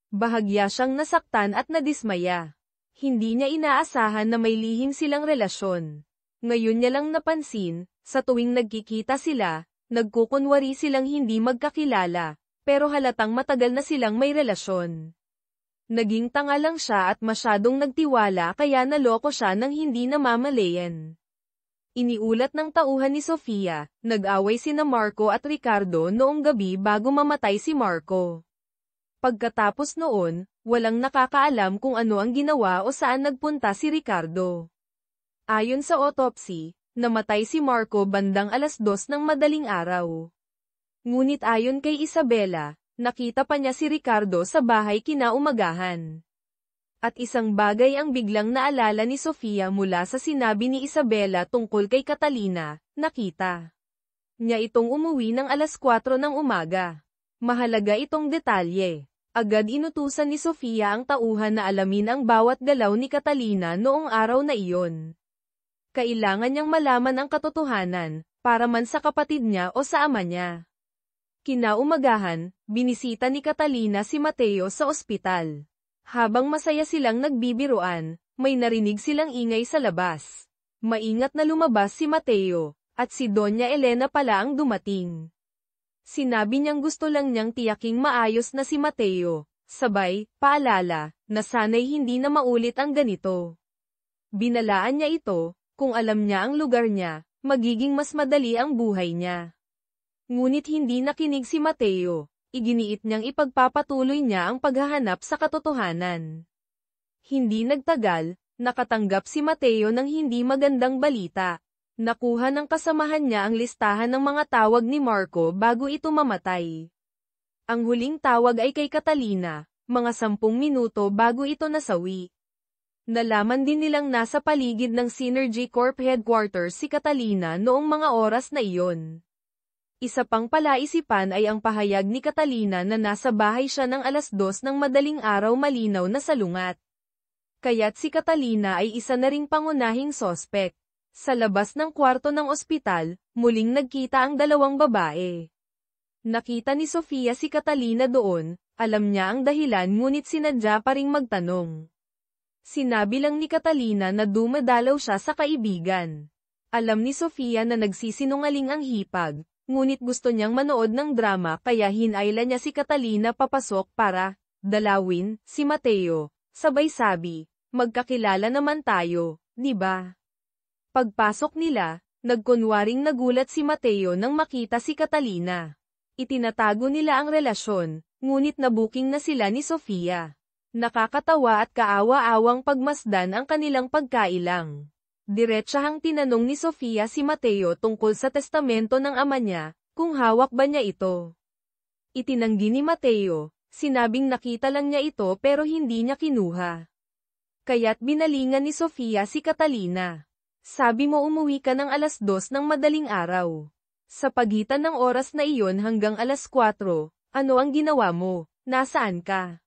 Speaker 1: Bahagya siyang nasaktan at nadismaya. Hindi niya inaasahan na may lihim silang relasyon. Ngayon niya lang napansin, sa tuwing nagkikita sila, nagkukunwari silang hindi magkakilala, pero halatang matagal na silang may relasyon. Naging tanga lang siya at masyadong nagtiwala kaya naloko siya ng hindi namamalayan. Iniulat ng tauhan ni Sofia, nag-away sina Marco at Ricardo noong gabi bago mamatay si Marco. Pagkatapos noon, walang nakakaalam kung ano ang ginawa o saan nagpunta si Ricardo. Ayon sa autopsy, namatay si Marco bandang 2:00 ng madaling araw. Ngunit ayon kay Isabela, nakita pa niya si Ricardo sa bahay kinaumagahan. At isang bagay ang biglang naalala ni Sofia mula sa sinabi ni Isabela tungkol kay Catalina, nakita niya itong umuwi ng 4:00 ng umaga. Mahalaga itong detalye. Agad inutusan ni Sofia ang tauhan na alamin ang bawat galaw ni Catalina noong araw na iyon. Kailangan niyang malaman ang katotohanan, para man sa kapatid niya o sa ama niya. Kinaumagahan, binisita ni Catalina si Mateo sa ospital. Habang masaya silang nagbibiruan, may narinig silang ingay sa labas. Maingat na lumabas si Mateo, at si Doña Elena pala ang dumating. Sinabi niyang gusto lang niyang tiyaking maayos na si Mateo, sabay, paalala, na sana'y hindi na maulit ang ganito. Binalaan niya ito, kung alam niya ang lugar niya, magiging mas madali ang buhay niya. Ngunit hindi nakinig si Mateo. Iginiit niyang ipagpapatuloy niya ang paghahanap sa katotohanan. Hindi nagtagal, nakatanggap si Mateo ng hindi magandang balita. Nakuha ng kasamahan niya ang listahan ng mga tawag ni Marco bago ito mamatay. Ang huling tawag ay kay Catalina, mga 10 minuto bago ito nasawi. Nalaman din nilang nasa paligid ng Synergy Corp headquarters si Catalina noong mga oras na iyon. Isa pang palaisipan ay ang pahayag ni Catalina na nasa bahay siya ng 2:00 ng madaling araw malinaw na salungat. Kaya't si Catalina ay isa na ring pangunahing sospek. Sa labas ng kwarto ng ospital, muling nagkita ang dalawang babae. Nakita ni Sofia si Catalina doon, alam niya ang dahilan ngunit sinadya pa ring magtanong. Sinabi lang ni Catalina na dumadalaw siya sa kaibigan. Alam ni Sofia na nagsisinungaling ang hipag. Ngunit gusto niyang manood ng drama kaya hinayla niya si Catalina papasok para dalawin si Mateo. Sabay sabi, magkakilala naman tayo, di ba? Pagpasok nila, nagkunwaring nagulat si Mateo nang makita si Catalina. Itinatago nila ang relasyon, ngunit nabuking na sila ni Sofia. Nakakatawa at kaawa-awang pagmasdan ang kanilang pagkailang. Diretsahang tinanong ni Sofia si Mateo tungkol sa testamento ng ama niya, kung hawak ba niya ito. Itinanggi ni Mateo, sinabing nakita lang niya ito pero hindi niya kinuha. Kaya't binalingan ni Sofia si Catalina. Sabi mo umuwi ka ng 2:00 ng madaling araw. Sa pagitan ng oras na iyon hanggang 4:00, ano ang ginawa mo? Nasaan ka?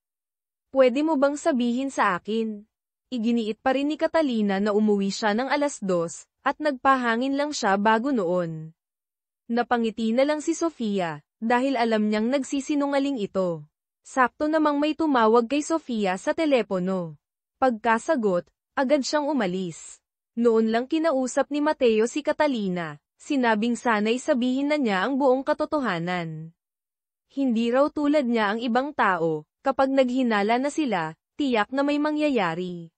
Speaker 1: Pwede mo bang sabihin sa akin? Iginiit pa rin ni Catalina na umuwi siya ng 2:00, at nagpahangin lang siya bago noon. Napangiti na lang si Sofia, dahil alam niyang nagsisinungaling ito. Sakto namang may tumawag kay Sofia sa telepono. Pagkasagot, agad siyang umalis. Noon lang kinausap ni Mateo si Catalina, sinabing sana'y sabihin na niya ang buong katotohanan. Hindi raw tulad niya ang ibang tao, kapag naghinala na sila, tiyak na may mangyayari.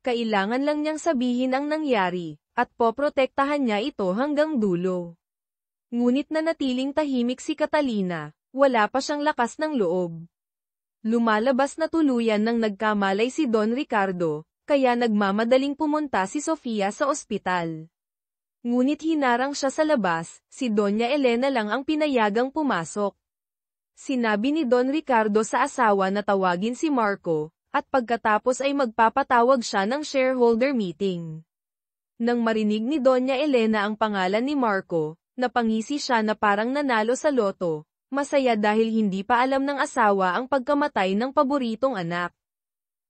Speaker 1: Kailangan lang niyang sabihin ang nangyari, at poprotektahan niya ito hanggang dulo. Ngunit nanatiling tahimik si Catalina, wala pa siyang lakas ng loob. Lumalabas na tuluyan nang nagkamalay si Don Ricardo, kaya nagmamadaling pumunta si Sofia sa ospital. Ngunit hinarang siya sa labas, si Doña Elena lang ang pinayagang pumasok. Sinabi ni Don Ricardo sa asawa na tawagin si Marco, at pagkatapos ay magpapatawag siya ng shareholder meeting. Nang marinig ni Doña Elena ang pangalan ni Marco, napangisi siya na parang nanalo sa loto, masaya dahil hindi pa alam ng asawa ang pagkamatay ng paboritong anak.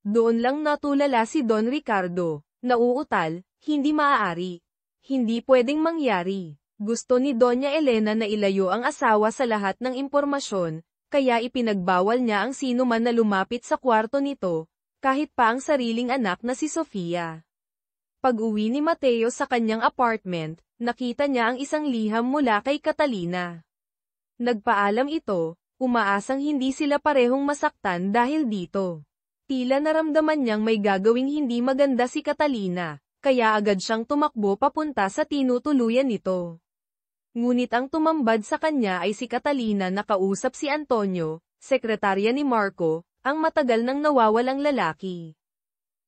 Speaker 1: Doon lang natulala si Don Ricardo, nauutal, hindi maaari. Hindi pwedeng mangyari. Gusto ni Doña Elena na ilayo ang asawa sa lahat ng impormasyon, kaya ipinagbawal niya ang sino man na lumapit sa kwarto nito, kahit pa ang sariling anak na si Sofia. Pag-uwi ni Mateo sa kanyang apartment, nakita niya ang isang liham mula kay Catalina. Nagpaalam ito, umaasang hindi sila parehong masaktan dahil dito. Tila naramdaman niyang may gagawing hindi maganda si Catalina, kaya agad siyang tumakbo papunta sa tinutuluyan nito. Ngunit ang tumambad sa kanya ay si Catalina na kausap si Antonio, sekretarya ni Marco, ang matagal nang nawawalang lalaki.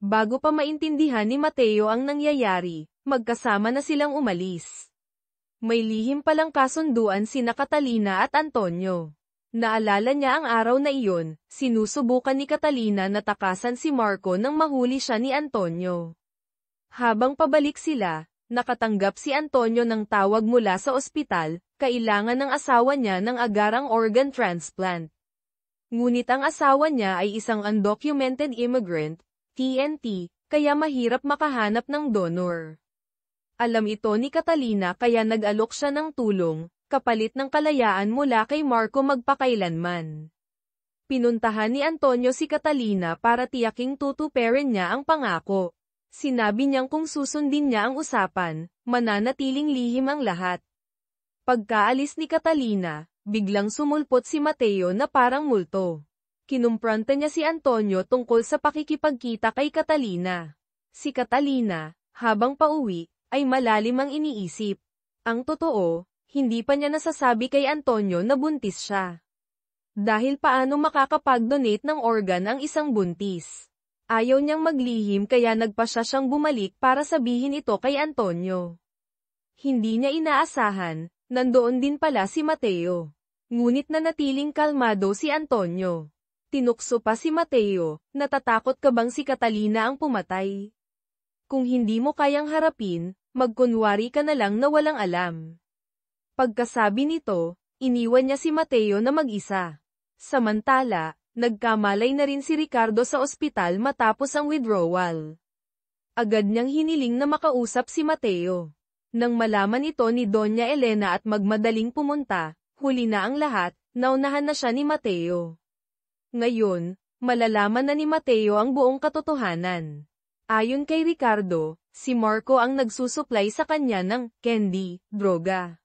Speaker 1: Bago pa maintindihan ni Mateo ang nangyayari, magkasama na silang umalis. May lihim palang kasunduan sina Catalina at Antonio. Naalala niya ang araw na iyon, sinusubukan ni Catalina na takasan si Marco nang mahuli siya ni Antonio. Habang pabalik sila, nakatanggap si Antonio ng tawag mula sa ospital, kailangan ng asawa niya ng agarang organ transplant. Ngunit ang asawa niya ay isang undocumented immigrant, TNT, kaya mahirap makahanap ng donor. Alam ito ni Catalina kaya nag-alok siya ng tulong, kapalit ng kalayaan mula kay Marco magpakailanman. Pinuntahan ni Antonio si Catalina para tiyaking tutuperin niya ang pangako. Sinabi niyang kung susundin niya ang usapan, mananatiling lihim ang lahat. Pagkaalis ni Catalina, biglang sumulpot si Mateo na parang multo. Kinumpronta niya si Antonio tungkol sa pakikipagkita kay Catalina. Si Catalina, habang pauwi, ay malalim ang iniisip. Ang totoo, hindi pa niya nasasabi kay Antonio na buntis siya. Dahil paano makakapag-donate ng organ ang isang buntis? Ayaw niyang maglihim kaya nagpasya siyang bumalik para sabihin ito kay Antonio. Hindi niya inaasahan, nandoon din pala si Mateo. Ngunit nanatiling kalmado si Antonio. Tinukso pa si Mateo, natatakot ka bang si Catalina ang pumatay? Kung hindi mo kayang harapin, magkunwari ka na lang na walang alam. Pagkasabi nito, iniwan niya si Mateo na mag-isa. Samantala, nagkamalay na rin si Ricardo sa ospital matapos ang withdrawal. Agad niyang hiniling na makausap si Mateo. Nang malaman ito ni Doña Elena at magmadaling pumunta, huli na ang lahat, naunahan na siya ni Mateo. Ngayon, malalaman na ni Mateo ang buong katotohanan. Ayon kay Ricardo, si Marco ang nagsusuplay sa kanya ng candy, droga.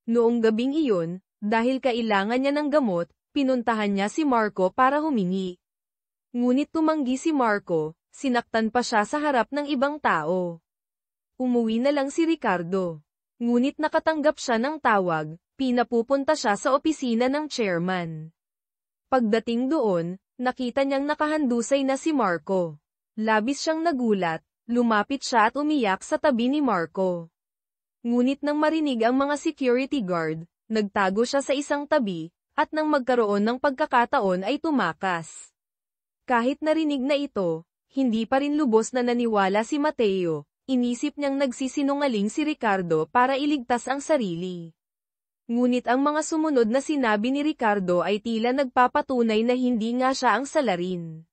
Speaker 1: Noong gabing iyon, dahil kailangan niya ng gamot, pinuntahan niya si Marco para humingi. Ngunit tumanggi si Marco, sinaktan pa siya sa harap ng ibang tao. Umuwi na lang si Ricardo. Ngunit nakatanggap siya ng tawag, pinapupunta siya sa opisina ng chairman. Pagdating doon, nakita niyang nakahandusay na si Marco. Labis siyang nagulat, lumapit siya at umiyak sa tabi ni Marco. Ngunit nang marinig ang mga security guard, nagtago siya sa isang tabi, at nang magkaroon ng pagkakataon ay tumakas. Kahit narinig na ito, hindi pa rin lubos na naniwala si Mateo, inisip niyang nagsisinungaling si Ricardo para iligtas ang sarili. Ngunit ang mga sumunod na sinabi ni Ricardo ay tila nagpapatunay na hindi nga siya ang salarin.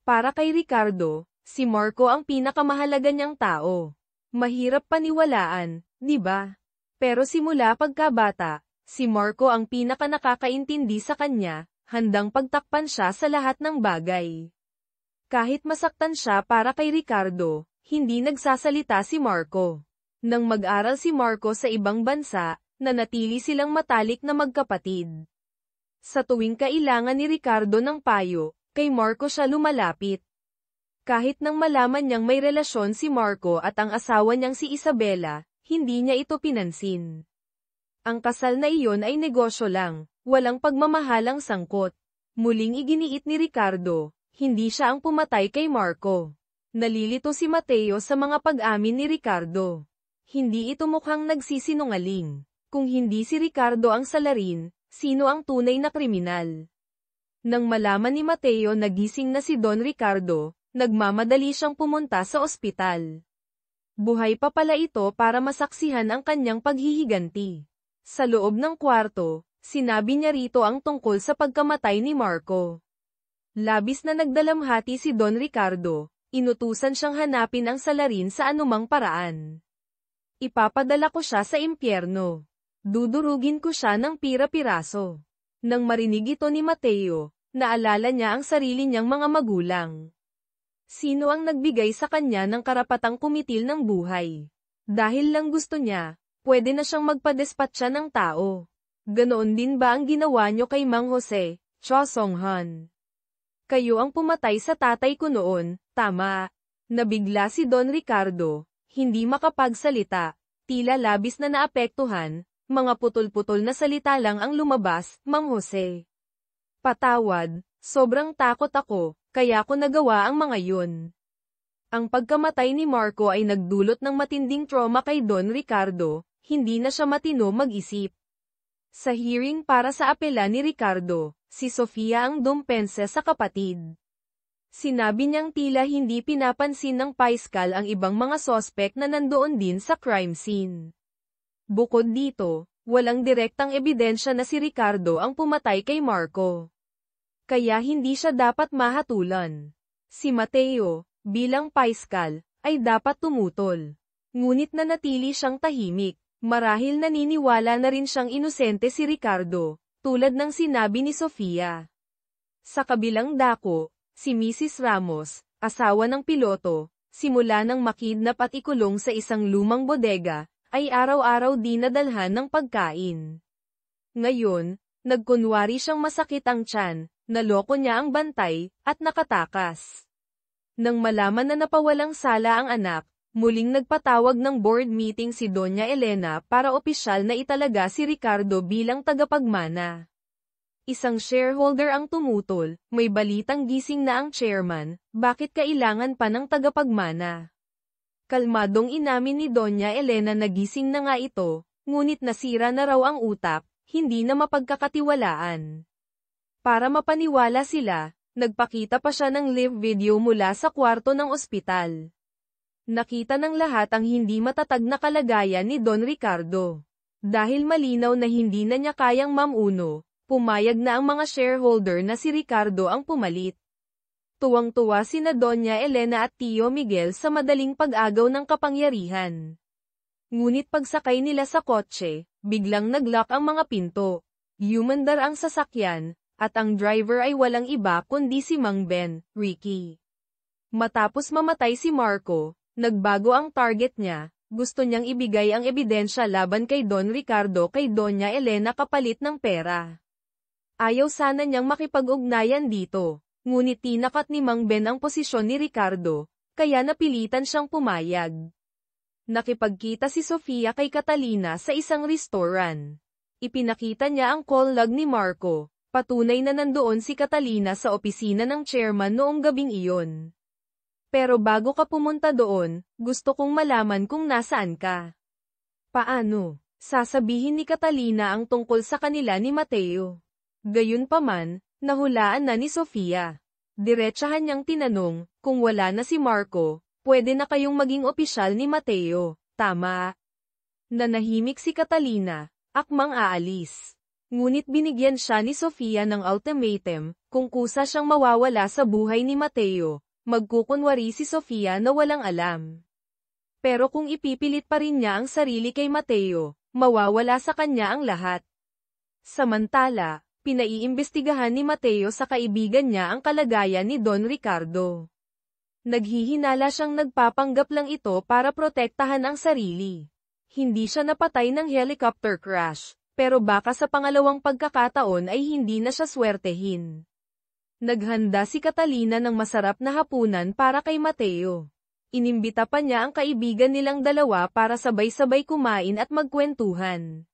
Speaker 1: Para kay Ricardo, si Marco ang pinakamahalaga niyang tao. Mahirap paniwalaan, di ba? Pero simula pagkabata, si Marco ang pinakanakakaintindi sa kanya, handang pagtakpan siya sa lahat ng bagay. Kahit masaktan siya para kay Ricardo, hindi nagsasalita si Marco. Nang mag-aral si Marco sa ibang bansa, nanatili silang matalik na magkapatid. Sa tuwing kailangan ni Ricardo ng payo, kay Marco siya lumalapit. Kahit nang malaman niyang may relasyon si Marco at ang asawa niyang si Isabela, hindi niya ito pinansin. Ang kasal na iyon ay negosyo lang, walang pagmamahalang sangkot. Muling iginiit ni Ricardo, hindi siya ang pumatay kay Marco. Nalilito si Mateo sa mga pag-amin ni Ricardo. Hindi ito mukhang nagsisinungaling. Kung hindi si Ricardo ang salarin, sino ang tunay na kriminal? Nang malaman ni Mateo na gising na si Don Ricardo, nagmamadali siyang pumunta sa ospital. Buhay pa pala ito para masaksihan ang kanyang paghihiganti. Sa loob ng kwarto, sinabi niya rito ang tungkol sa pagkamatay ni Marco. Labis na nagdalamhati si Don Ricardo, inutusan siyang hanapin ang salarin sa anumang paraan. Ipapadala ko siya sa impyerno. Dudurugin ko siya ng pira-piraso. Nang marinig ito ni Mateo, naalala niya ang sarili niyang mga magulang. Sino ang nagbigay sa kanya ng karapatang kumitil ng buhay? Dahil lang gusto niya, pwede na siyang magpadespatsa ng tao. Ganoon din ba ang ginawa niyo kay Mang Jose, Cho Song-han? Kayo ang pumatay sa tatay ko noon, tama. Nabigla si Don Ricardo, hindi makapagsalita, tila labis na naapektuhan, mga putol-putol na salita lang ang lumabas, Mang Jose. Patawad, sobrang takot ako, kaya ko nagawa ang mga yun. Ang pagkamatay ni Marco ay nagdulot ng matinding trauma kay Don Ricardo, hindi na siya matino mag-isip. Sa hearing para sa apela ni Ricardo, si Sofia ang dumpensa sa kapatid. Sinabi niyang tila hindi pinapansin ng paiskal ang ibang mga sospek na nandoon din sa crime scene. Bukod dito, walang direktang ebidensya na si Ricardo ang pumatay kay Marco. Kaya hindi siya dapat mahatulan. Si Mateo, bilang paiskal, ay dapat tumutol. Ngunit nanatili siyang tahimik, marahil naniniwala na rin siyang inosente si Ricardo, tulad ng sinabi ni Sofia. Sa kabilang dako, si Mrs. Ramos, asawa ng piloto, simula nang makidnap at ikulong sa isang lumang bodega, ay araw-araw dinadalhan ng pagkain. Ngayon, nagkunwari siyang masakit ang tiyan, naloko niya ang bantay, at nakatakas. Nang malaman na napawalang sala ang anak, muling nagpatawag ng board meeting si Doña Elena para opisyal na italaga si Ricardo bilang tagapagmana. Isang shareholder ang tumutol, may balitang gising na ang chairman, bakit kailangan pa ng tagapagmana? Kalmadong inamin ni Doña Elena na gising na nga ito, ngunit nasira na raw ang utak, hindi na mapagkakatiwalaan. Para mapaniwala sila, nagpakita pa siya ng live video mula sa kwarto ng ospital. Nakita ng lahat ang hindi matatag na kalagayan ni Don Ricardo. Dahil malinaw na hindi na niya kayang mamuno, pumayag na ang mga shareholder na si Ricardo ang pumalit. Tuwang-tuwa sina Doña Elena at Tio Miguel sa madaling pag-agaw ng kapangyarihan. Ngunit pagsakay nila sa kotse, biglang nag-lock ang mga pinto. Humandar ang sasakyan, at ang driver ay walang iba kundi si Mang Ben, Ricky. Matapos mamatay si Marco, nagbago ang target niya, gusto niyang ibigay ang ebidensya laban kay Don Ricardo kay Doña Elena kapalit ng pera. Ayaw sana niyang makipag-ugnayan dito, ngunit tinakat ni Mang Ben ang posisyon ni Ricardo, kaya napilitan siyang pumayag. Nakipagkita si Sofia kay Catalina sa isang restaurant. Ipinakita niya ang call log ni Marco. Patunay na nandoon si Catalina sa opisina ng chairman noong gabing iyon. Pero bago ka pumunta doon, gusto kong malaman kung nasaan ka. Paano? Sasabihin ni Catalina ang tungkol sa kanila ni Mateo. Gayunpaman, nahulaan na ni Sofia. Diretsahan niyang tinanong, kung wala na si Marco, pwede na kayong maging opisyal ni Mateo, tama? Nanahimik si Catalina, akmang aalis. Ngunit binigyan siya ni Sofia ng ultimatum, kung kusa siyang mawawala sa buhay ni Mateo, magkukunwari si Sofia na walang alam. Pero kung ipipilit pa rin niya ang sarili kay Mateo, mawawala sa kanya ang lahat. Samantala, pinaiimbestigahan ni Mateo sa kaibigan niya ang kalagayan ni Don Ricardo. Naghihinala siyang nagpapanggap lang ito para protektahan ang sarili. Hindi siya napatay ng helicopter crash. pero baka sa pangalawang pagkakataon ay hindi na siya swertehin. Naghanda si Catalina ng masarap na hapunan para kay Mateo. Inimbita pa niya ang kaibigan nilang dalawa para sabay-sabay kumain at magkwentuhan.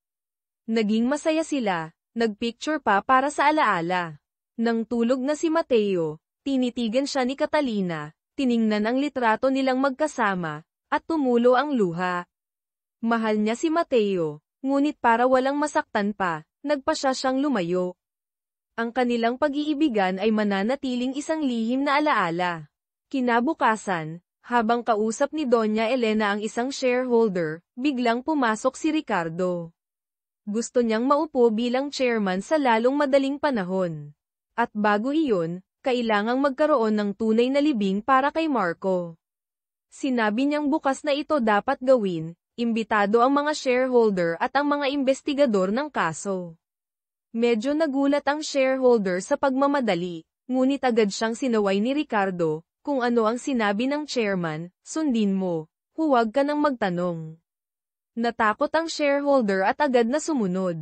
Speaker 1: Naging masaya sila, nagpicture pa para sa alaala. Nang tulog na si Mateo, tinitigan siya ni Catalina, tiningnan ang litrato nilang magkasama, at tumulo ang luha. Mahal niya si Mateo, ngunit para walang masaktan pa, nagpasya siyang lumayo. Ang kanilang pag-iibigan ay mananatiling isang lihim na alaala. Kinabukasan, habang kausap ni Doña Elena ang isang shareholder, biglang pumasok si Ricardo. Gusto niyang maupo bilang chairman sa lalong madaling panahon. At bago iyon, kailangang magkaroon ng tunay na libing para kay Marco. Sinabi niyang bukas na ito dapat gawin, imbitado ang mga shareholder at ang mga investigador ng kaso. Medyo nagulat ang shareholder sa pagmamadali, ngunit agad siyang sinaway ni Ricardo, kung ano ang sinabi ng chairman, sundin mo, huwag ka nang magtanong. Natakot ang shareholder at agad na sumunod.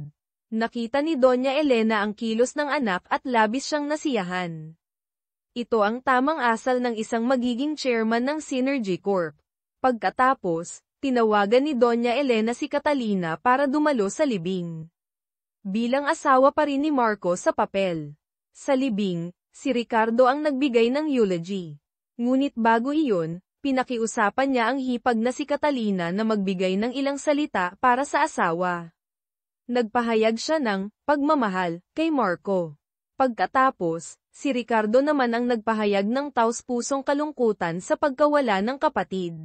Speaker 1: Nakita ni Doña Elena ang kilos ng anak at labis siyang nasiyahan. Ito ang tamang asal ng isang magiging chairman ng Synergy Corp. Pagkatapos, tinawagan ni Doña Elena si Catalina para dumalo sa libing. Bilang asawa pa rin ni Marco sa papel. Sa libing, si Ricardo ang nagbigay ng eulogy. Ngunit bago iyon, pinakiusapan niya ang hipag na si Catalina na magbigay ng ilang salita para sa asawa. Nagpahayag siya ng pagmamahal kay Marco. Pagkatapos, si Ricardo naman ang nagpahayag ng taos-pusong kalungkutan sa pagkawala ng kapatid.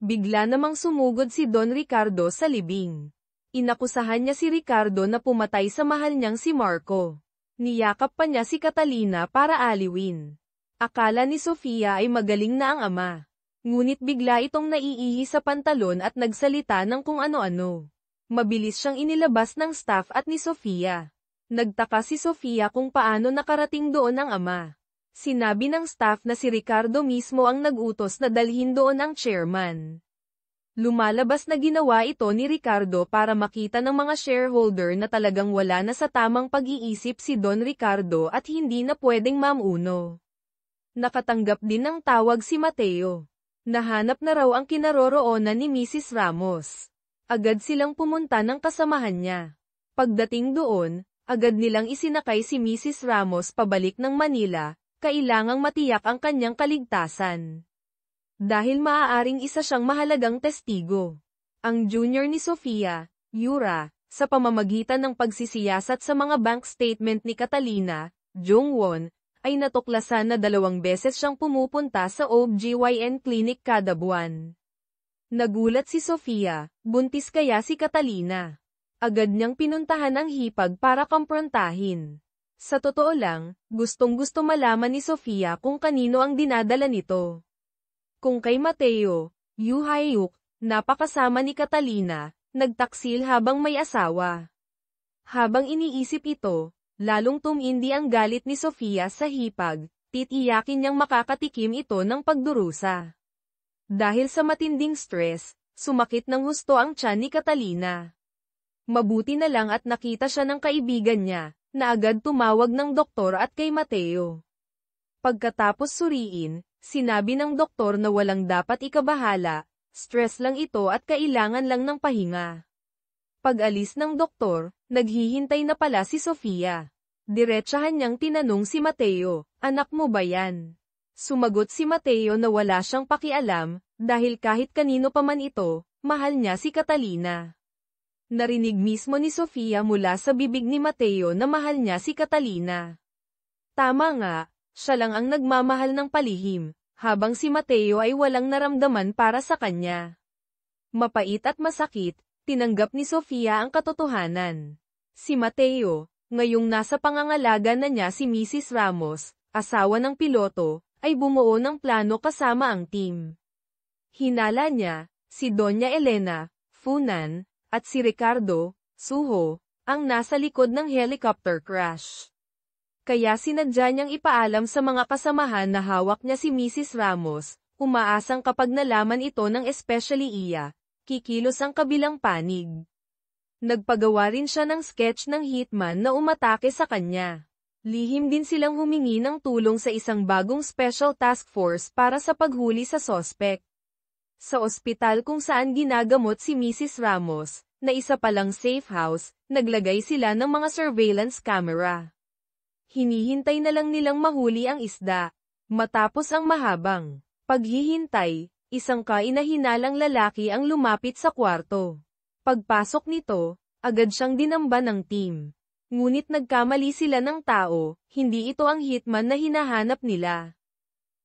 Speaker 1: Bigla namang sumugod si Don Ricardo sa libing. Inakusahan niya si Ricardo na pumatay sa mahal niyang si Marco. Niyakap pa niya si Catalina para aliwin. Akala ni Sofia ay magaling na ang ama. Ngunit bigla itong naiihi sa pantalon at nagsalita ng kung ano-ano. Mabilis siyang inilabas ng staff at ni Sofia. Nagtaka si Sofia kung paano nakarating doon ang ama. Sinabi ng staff na si Ricardo mismo ang nag-utos na dalhin doon ang chairman. Lumalabas na ginawa ito ni Ricardo para makita ng mga shareholder na talagang wala na sa tamang pag-iisip si Don Ricardo at hindi na pwedeng mamuno. Nakatanggap din ng tawag si Mateo. Nahanap na raw ang kinaroroonan ni Mrs. Ramos. Agad silang pumunta ng kasamahan niya. Pagdating doon, agad nilang isinakay si Mrs. Ramos pabalik ng Manila, kailangang matiyak ang kanyang kaligtasan. Dahil maaaring isa siyang mahalagang testigo. Ang junior ni Sofia, Yura, sa pamamagitan ng pagsisiyasat sa mga bank statement ni Catalina, Jongwon, ay natuklasan na 2 beses siyang pumupunta sa OBGYN clinic kada buwan. Nagulat si Sofia, buntis kaya si Catalina. Agad niyang pinuntahan ang hipag para kumprontahin. Sa totoo lang, gustong-gusto malaman ni Sofia kung kanino ang dinadala nito. Kung kay Mateo, Yu Hae-yuk, napakasama ni Catalina, nagtaksil habang may asawa. Habang iniisip ito, lalong tumindi ang galit ni Sofia sa hipag, titiyakin niyang makakatikim ito ng pagdurusa. Dahil sa matinding stress, sumakit ng husto ang tiyan ni Catalina. Mabuti na lang at nakita siya ng kaibigan niya, na agad tumawag ng doktor at kay Mateo. Pagkatapos suriin, sinabi ng doktor na walang dapat ikabahala, stress lang ito at kailangan lang ng pahinga. Pag-alis ng doktor, naghihintay na pala si Sofia. Diretsahan niyang tinanong si Mateo, anak mo ba yan? Sumagot si Mateo na wala siyang pakialam, dahil kahit kanino pa man ito, mahal niya si Catalina. Narinig mismo ni Sofia mula sa bibig ni Mateo na mahal niya si Catalina. Tama nga, siya lang ang nagmamahal ng palihim, habang si Mateo ay walang naramdaman para sa kanya. Mapait at masakit, tinanggap ni Sofia ang katotohanan. Si Mateo, ngayong nasa pangangalaga na niya si Mrs. Ramos, asawa ng piloto, ay bumuo ng plano kasama ang team. Hinala niya, si Doña Elena, Funan, at si Ricardo, Suho, ang nasa likod ng helicopter crash. Kaya sinadya niyang ipaalam sa mga kasamahan na hawak niya si Mrs. Ramos, umaasang kapag nalaman ito ng especially iya, kikilos ang kabilang panig. Nagpagawa rin siya ng sketch ng hitman na umatake sa kanya. Lihim din silang humingi ng tulong sa isang bagong special task force para sa paghuli sa sospek. Sa ospital kung saan ginagamot si Mrs. Ramos, na isa palang safe house, naglagay sila ng mga surveillance camera. Hinihintay na lang nilang mahuli ang isda. Matapos ang mahabang paghihintay, isang kainahinalang lalaki ang lumapit sa kwarto. Pagpasok nito, agad siyang dinamba ng team. Ngunit nagkamali sila ng tao, hindi ito ang hitman na hinahanap nila.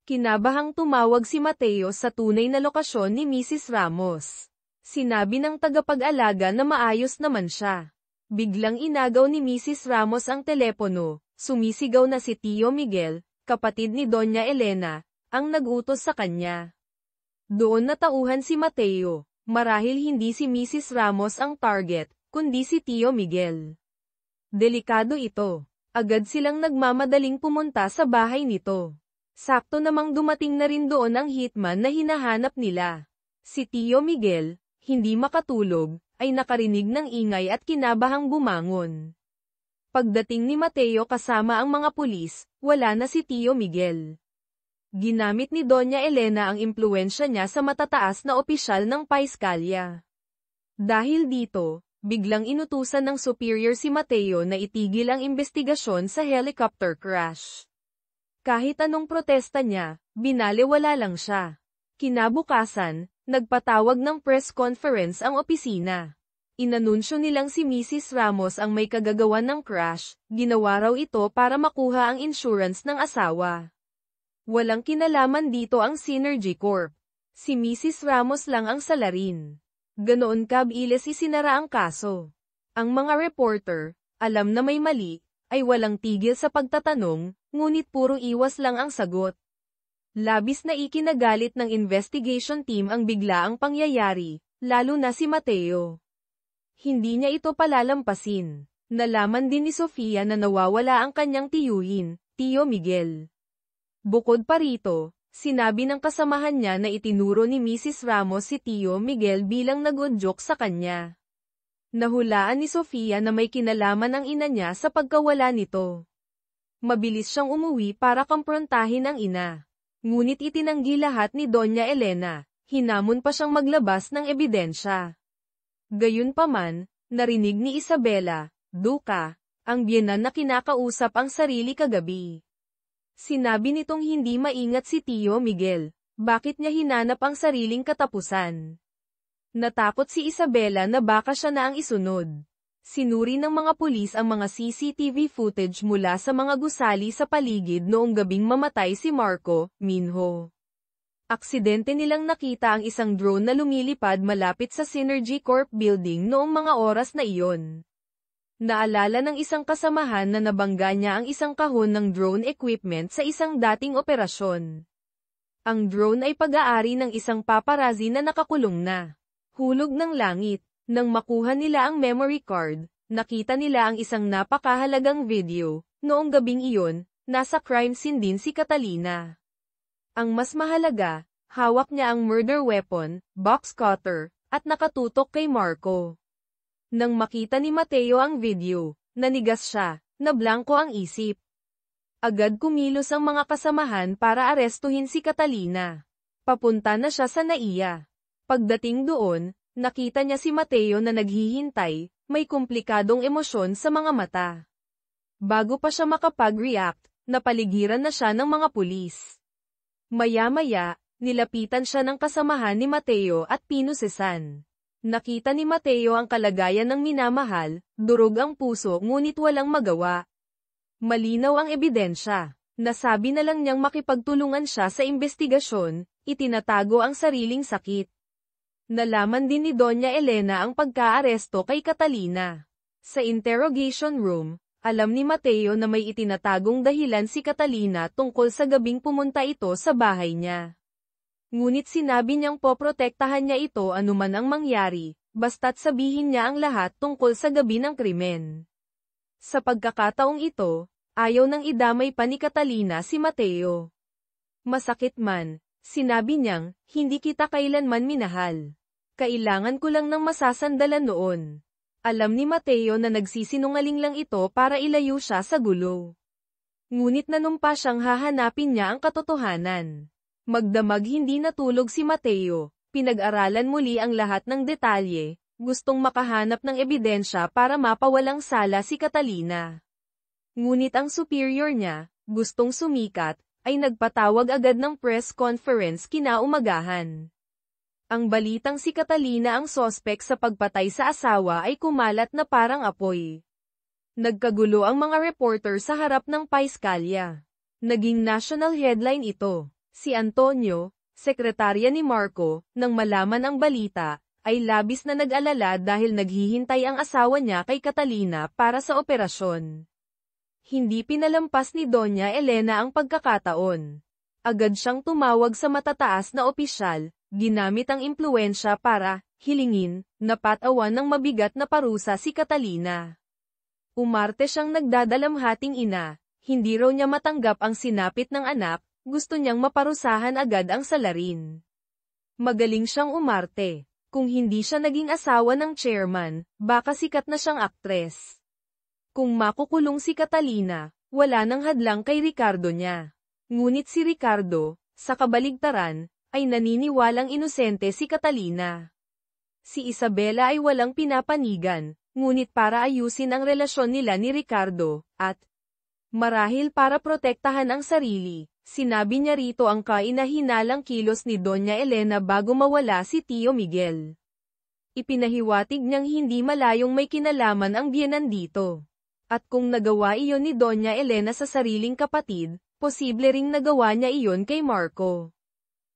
Speaker 1: Kinabahang tumawag si Mateo sa tunay na lokasyon ni Mrs. Ramos. Sinabi ng tagapag-alaga na maayos naman siya. Biglang inagaw ni Mrs. Ramos ang telepono, sumisigaw na si Tio Miguel, kapatid ni Doña Elena, ang nag-utos sa kanya. Doon natauhan si Mateo. Marahil hindi si Mrs. Ramos ang target, kundi si Tio Miguel. Delikado ito. Agad silang nagmamadaling pumunta sa bahay nito. Sakto namang dumating na rin doon ang hitman na hinahanap nila. Si Tio Miguel, hindi makatulog, ay nakarinig ng ingay at kinabahang bumangon. Pagdating ni Mateo kasama ang mga pulis, wala na si Tio Miguel. Ginamit ni Doña Elena ang impluwensya niya sa matataas na opisyal ng paiskalya. Dahil dito, biglang inutusan ng superior si Mateo na itigil ang investigasyon sa helicopter crash. Kahit anong protesta niya, binalewala lang siya. Kinabukasan, nagpatawag ng press conference ang opisina. Inanunsyo nilang si Mrs. Ramos ang may kagagawan ng crash, ginawa raw ito para makuha ang insurance ng asawa. Walang kinalaman dito ang Synergy Corp. Si Mrs. Ramos lang ang salarin. Ganoon kabilis isinara ang kaso. Ang mga reporter, alam na may mali, ay walang tigil sa pagtatanong, ngunit puro iwas lang ang sagot. Labis na ikinagalit ng investigation team ang biglaang pangyayari, lalo na si Mateo. Hindi niya ito palalampasin. Nalaman din ni Sofia na nawawala ang kanyang tiyuhin, Tio Miguel. Bukod pa rito, sinabi ng kasamahan niya na itinuro ni Mrs. Ramos si Tio Miguel bilang nag-udyok sa kanya. Nahulaan ni Sofia na may kinalaman ang ina niya sa pagkawala nito. Mabilis siyang umuwi para kumprontahin ang ina. Ngunit itinanggi lahat ni Doña Elena, hinamon pa siyang maglabas ng ebidensya. Gayunpaman, narinig ni Isabela, Duca, ang biyenan na kinakausap ang sarili kagabi. Sinabi nitong hindi maingat si Tio Miguel, bakit niya hinanap ang sariling katapusan. Natakot si Isabela na baka siya na ang isunod. Sinuri ng mga pulis ang mga CCTV footage mula sa mga gusali sa paligid noong gabing mamatay si Marco Minho. Aksidente nilang nakita ang isang drone na lumilipad malapit sa Synergy Corp building noong mga oras na iyon. Naalala ng isang kasamahan na nabangga niya ang isang kahon ng drone equipment sa isang dating operasyon. Ang drone ay pag-aari ng isang paparazzi na nakakulong na. Hulog ng langit. Nang makuha nila ang memory card, nakita nila ang isang napakahalagang video. Noong gabing iyon, nasa crime scene din si Catalina. Ang mas mahalaga, hawak niya ang murder weapon, box cutter, at nakatutok kay Marco. Nang makita ni Mateo ang video, nanigas siya, nablangko ang isip. Agad kumilos ang mga kasamahan para arestuhin si Catalina. Papunta na siya sa NAIA. Pagdating doon, nakita niya si Mateo na naghihintay, may komplikadong emosyon sa mga mata. Bago pa siya makapag-react, napaligiran na siya ng mga pulis. Maya-maya, nilapitan siya ng kasamahan ni Mateo at pinusesan. Nakita ni Mateo ang kalagayan ng minamahal, durog ang puso ngunit walang magawa. Malinaw ang ebidensya. Nasabi na lang niyang makipagtulungan siya sa investigasyon, itinatago ang sariling sakit. Nalaman din ni Doña Elena ang pagkaaresto kay Catalina. Sa interrogation room, alam ni Mateo na may itinatagong dahilan si Catalina tungkol sa gabing pumunta ito sa bahay niya. Ngunit sinabi niyang poprotektahan niya ito anuman ang mangyari, basta't sabihin niya ang lahat tungkol sa gabi ng krimen. Sa pagkakataong ito, ayaw nang idamay pa ni Catalina si Mateo. Masakit man, sinabi niyang, hindi kita kailanman minahal. Kailangan ko lang ng masasandalan noon. Alam ni Mateo na nagsisinungaling lang ito para ilayo siya sa gulo. Ngunit nanumpa siyang hahanapin niya ang katotohanan. Magdamag hindi natulog si Mateo, pinag-aralan muli ang lahat ng detalye, gustong makahanap ng ebidensya para mapawalang sala si Catalina. Ngunit ang superior niya, gustong sumikat, ay nagpatawag agad ng press conference kinaumagahan. Ang balitang si Catalina ang sospek sa pagpatay sa asawa ay kumalat na parang apoy. Nagkagulo ang mga reporter sa harap ng paiskalya. Naging national headline ito. Si Antonio, sekretarya ni Marco, nang malaman ang balita, ay labis na nag-alala dahil naghihintay ang asawa niya kay Catalina para sa operasyon. Hindi pinalampas ni Doña Elena ang pagkakataon. Agad siyang tumawag sa matataas na opisyal, ginamit ang impluwensya para hilingin, napatawan ng mabigat na parusa si Catalina. Umarte siyang nagdadalamhating ina, hindi raw niya matanggap ang sinapit ng anak, gusto niyang maparusahan agad ang salarin. Magaling siyang umarte. Kung hindi siya naging asawa ng chairman, baka sikat na siyang aktres. Kung makukulong si Catalina, wala nang hadlang kay Ricardo niya. Ngunit si Ricardo, sa kabaligtaran, ay naniniwalang inosente si Catalina. Si Isabela ay walang pinapanigan, ngunit para ayusin ang relasyon nila ni Ricardo, at marahil para protektahan ang sarili, sinabi niya rito ang kainahinalang kilos ni Doña Elena bago mawala si Tio Miguel. Ipinahiwatig niyang hindi malayong may kinalaman ang biyenan dito. At kung nagawa iyon ni Doña Elena sa sariling kapatid, posible ring nagawa niya iyon kay Marco.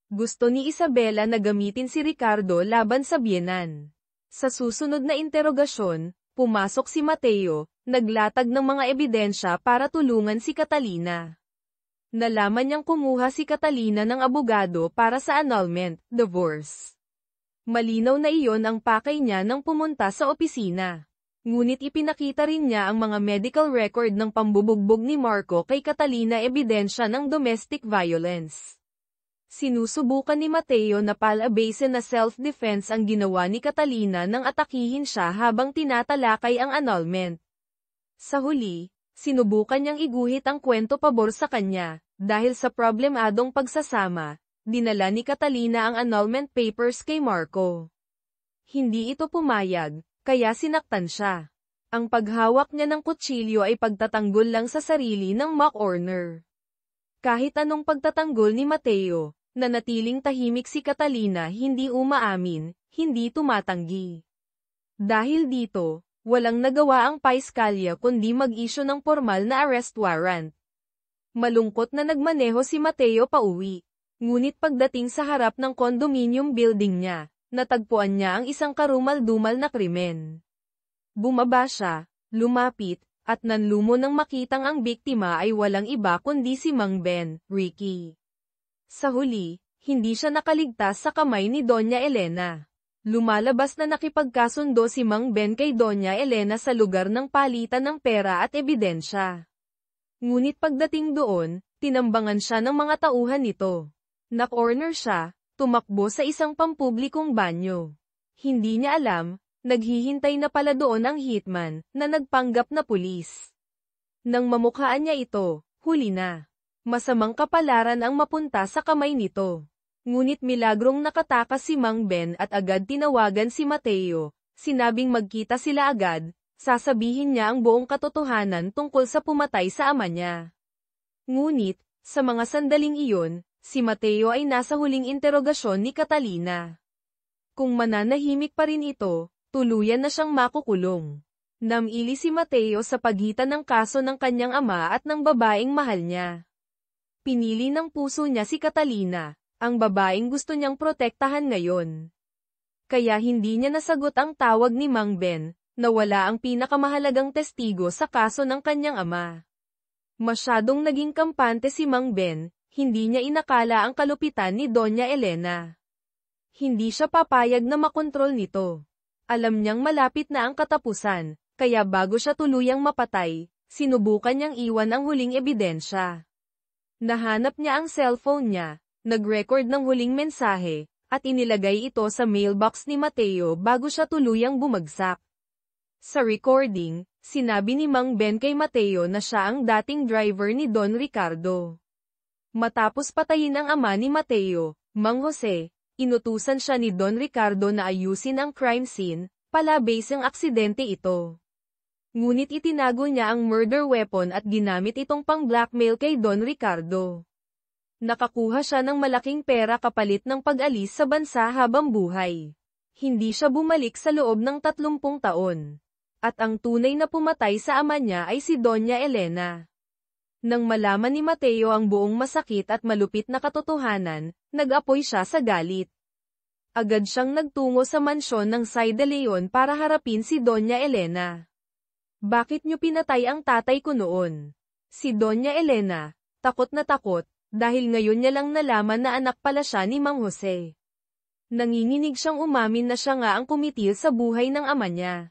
Speaker 1: Gusto ni Isabela na gamitin si Ricardo laban sa biyenan. Sa susunod na interogasyon, pumasok si Mateo, naglatag ng mga ebidensya para tulungan si Catalina. Nalaman niyang kumuha si Catalina ng abogado para sa annulment, divorce. Malinaw na iyon ang pakay niya nang pumunta sa opisina. Ngunit ipinakita rin niya ang mga medical record ng pambubugbog ni Marco kay Catalina ebidensya ng domestic violence. Sinusubukan ni Mateo na palabasin na self-defense ang ginawa ni Catalina nang atakihin siya habang tinatalakay ang annulment. Sa huli, sinubukan niyang iguhit ang kwento pabor sa kanya, dahil sa problemadong pagsasama, dinala ni Catalina ang annulment papers kay Marco. Hindi ito pumayag, kaya sinaktan siya. Ang paghawak niya ng kutsilyo ay pagtatanggol lang sa sarili ng mock honor. Kahit anong pagtatanggol ni Mateo, nanatiling tahimik si Catalina hindi umaamin, hindi tumatanggi. Dahil dito, walang nagawa ang paiskalya kundi mag-issue ng formal na arrest warrant. Malungkot na nagmaneho si Mateo pauwi. Ngunit pagdating sa harap ng condominium building niya, natagpuan niya ang isang karumal-dumal na krimen. Bumaba siya, lumapit, at nanlumo nang makitang ang biktima ay walang iba kundi si Mang Ben, Ricky. Sa huli, hindi siya nakaligtas sa kamay ni Doña Elena. Lumalabas na nakipagkasundo si Mang Ben kay Doña Elena sa lugar ng palitan ng pera at ebidensya. Ngunit pagdating doon, tinambangan siya ng mga tauhan nito. Na-corner siya, tumakbo sa isang pampublikong banyo. Hindi niya alam, naghihintay na pala doon ang hitman, na nagpanggap na pulis. Nang mamukhaan niya ito, huli na. Masamang kapalaran ang mapunta sa kamay nito. Ngunit milagrong nakatakas si Mang Ben at agad tinawagan si Mateo, sinabing magkita sila agad, sasabihin niya ang buong katotohanan tungkol sa pumatay sa ama niya. Ngunit, sa mga sandaling iyon, si Mateo ay nasa huling interogasyon ni Catalina. Kung mananahimik pa rin ito, tuluyan na siyang makukulong. Namili si Mateo sa pagitan ng kaso ng kanyang ama at ng babaeng mahal niya. Pinili ng puso niya si Catalina, ang babaeng gusto niyang protektahan ngayon. Kaya hindi niya nasagot ang tawag ni Mang Ben, na wala ang pinakamahalagang testigo sa kaso ng kanyang ama. Masyadong naging kampante si Mang Ben, hindi niya inakala ang kalupitan ni Doña Elena. Hindi siya papayag na makontrol nito. Alam niyang malapit na ang katapusan, kaya bago siya tuluyang mapatay, sinubukan niyang iwan ang huling ebidensya. Nahanap niya ang cellphone niya, nag-record ng huling mensahe, at inilagay ito sa mailbox ni Mateo bago siya tuluyang bumagsak. Sa recording, sinabi ni Mang Ben kay Mateo na siya ang dating driver ni Don Ricardo. Matapos patayin ang ama ni Mateo, Mang Jose, inutusan siya ni Don Ricardo na ayusin ang crime scene, palabas ang aksidente ito. Ngunit itinago niya ang murder weapon at ginamit itong pang-blackmail kay Don Ricardo. Nakakuha siya ng malaking pera kapalit ng pag-alis sa bansa habang buhay. Hindi siya bumalik sa loob ng 30 taon. At ang tunay na pumatay sa ama niya ay si Doña Elena. Nang malaman ni Mateo ang buong masakit at malupit na katotohanan, nag-apoy siya sa galit. Agad siyang nagtungo sa mansyon ng Say de Leon para harapin si Doña Elena. Bakit niyo pinatay ang tatay ko noon? Si Doña Elena, takot na takot, dahil ngayon niya lang nalaman na anak pala siya ni Mang Jose. Nanginginig siyang umamin na siya nga ang kumitil sa buhay ng ama niya.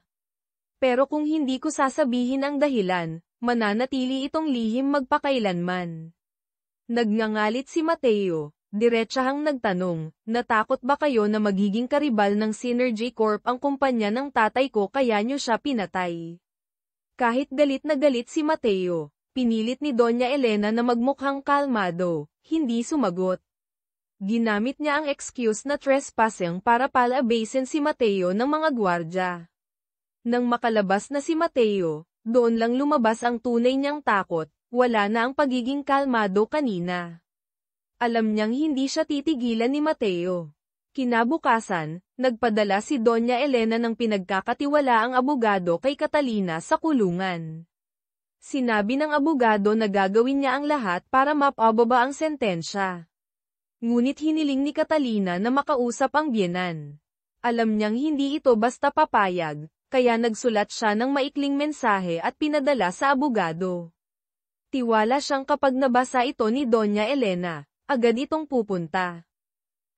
Speaker 1: Pero kung hindi ko sasabihin ang dahilan, mananatili itong lihim magpakailanman. Nagngangalit si Mateo, diretsahang nagtanong, natakot ba kayo na magiging karibal ng Synergy Corp ang kumpanya ng tatay ko kaya niyo siya pinatay? Kahit galit na galit si Mateo, pinilit ni Doña Elena na magmukhang kalmado, hindi sumagot. Ginamit niya ang excuse na trespassing para palabasin si Mateo ng mga gwardya. Nang makalabas na si Mateo, doon lang lumabas ang tunay niyang takot, wala na ang pagiging kalmado kanina. Alam niyang hindi siya titigilan ni Mateo. Kinabukasan, nagpadala si Doña Elena ng pinagkakatiwalaang abogado kay Catalina sa kulungan. Sinabi ng abogado na gagawin niya ang lahat para mapababa ang sentensya. Ngunit hiniling ni Catalina na makausap ang biyenan. Alam niyang hindi ito basta papayag, kaya nagsulat siya ng maikling mensahe at pinadala sa abogado. Tiwala siyang kapag nabasa ito ni Doña Elena, agad itong pupunta.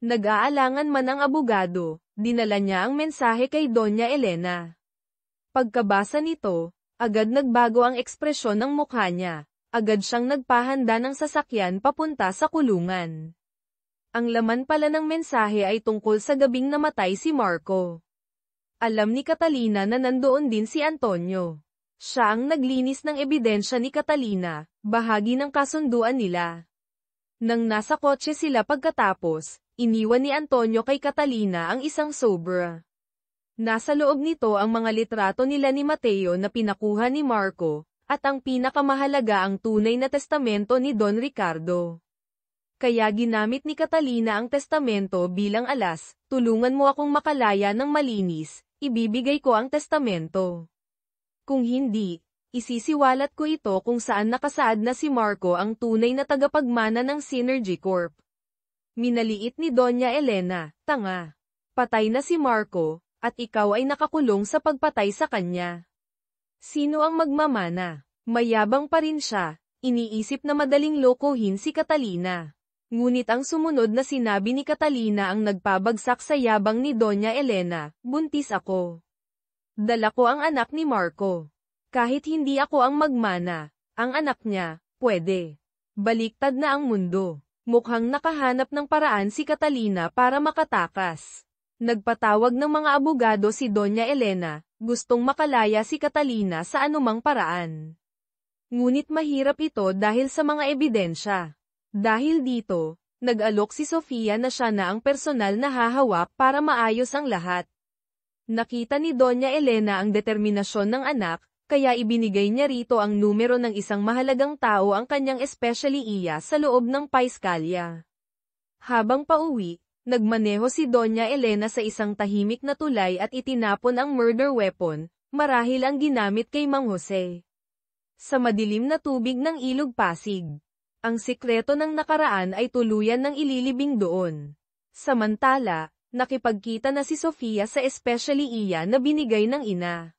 Speaker 1: Nag-aalangan man ang abogado, dinala niya ang mensahe kay Doña Elena. Pagkabasa nito, agad nagbago ang ekspresyon ng mukha niya, agad siyang nagpahanda ng sasakyan papunta sa kulungan. Ang laman pala ng mensahe ay tungkol sa gabing namatay si Marco. Alam ni Catalina na nandoon din si Antonio. Siya ang naglinis ng ebidensya ni Catalina, bahagi ng kasunduan nila. Nang nasa kotse sila pagkatapos, iniwan ni Antonio kay Catalina ang isang sobra. Nasa loob nito ang mga litrato nila ni Mateo na pinakuha ni Marco, at ang pinakamahalaga ang tunay na testamento ni Don Ricardo. Kaya ginamit ni Catalina ang testamento bilang alas, tulungan mo akong makalaya ng malinis, ibibigay ko ang testamento. Kung hindi, isisiwalat ko ito kung saan nakasaad na si Marco ang tunay na tagapagmana ng Synergy Corp. Minaliit ni Doña Elena, tanga. Patay na si Marco, at ikaw ay nakakulong sa pagpatay sa kanya. Sino ang magmamana? Mayabang pa rin siya, iniisip na madaling lokohin si Catalina. Ngunit ang sumunod na sinabi ni Catalina ang nagpabagsak sa yabang ni Doña Elena, buntis ako. Dala ko ang anak ni Marco. Kahit hindi ako ang magmana, ang anak niya, pwede. Baliktad na ang mundo. Mukhang nakahanap ng paraan si Catalina para makatakas. Nagpatawag ng mga abogado si Doña Elena, gustong makalaya si Catalina sa anumang paraan. Ngunit mahirap ito dahil sa mga ebidensya. Dahil dito, nag-alok si Sofia na siya na ang personal na hahawak para maayos ang lahat. Nakita ni Doña Elena ang determinasyon ng anak, kaya ibinigay niya rito ang numero ng isang mahalagang tao ang kanyang especially iya sa loob ng paiskalya. Habang pauwi, nagmaneho si Doña Elena sa isang tahimik na tulay at itinapon ang murder weapon, marahil ang ginamit kay Mang Jose. Sa madilim na tubig ng Ilog Pasig. Ang sikreto ng nakaraan ay tuluyan ng ililibing doon. Samantala, nakipagkita na si Sofia sa especially iya na binigay ng ina.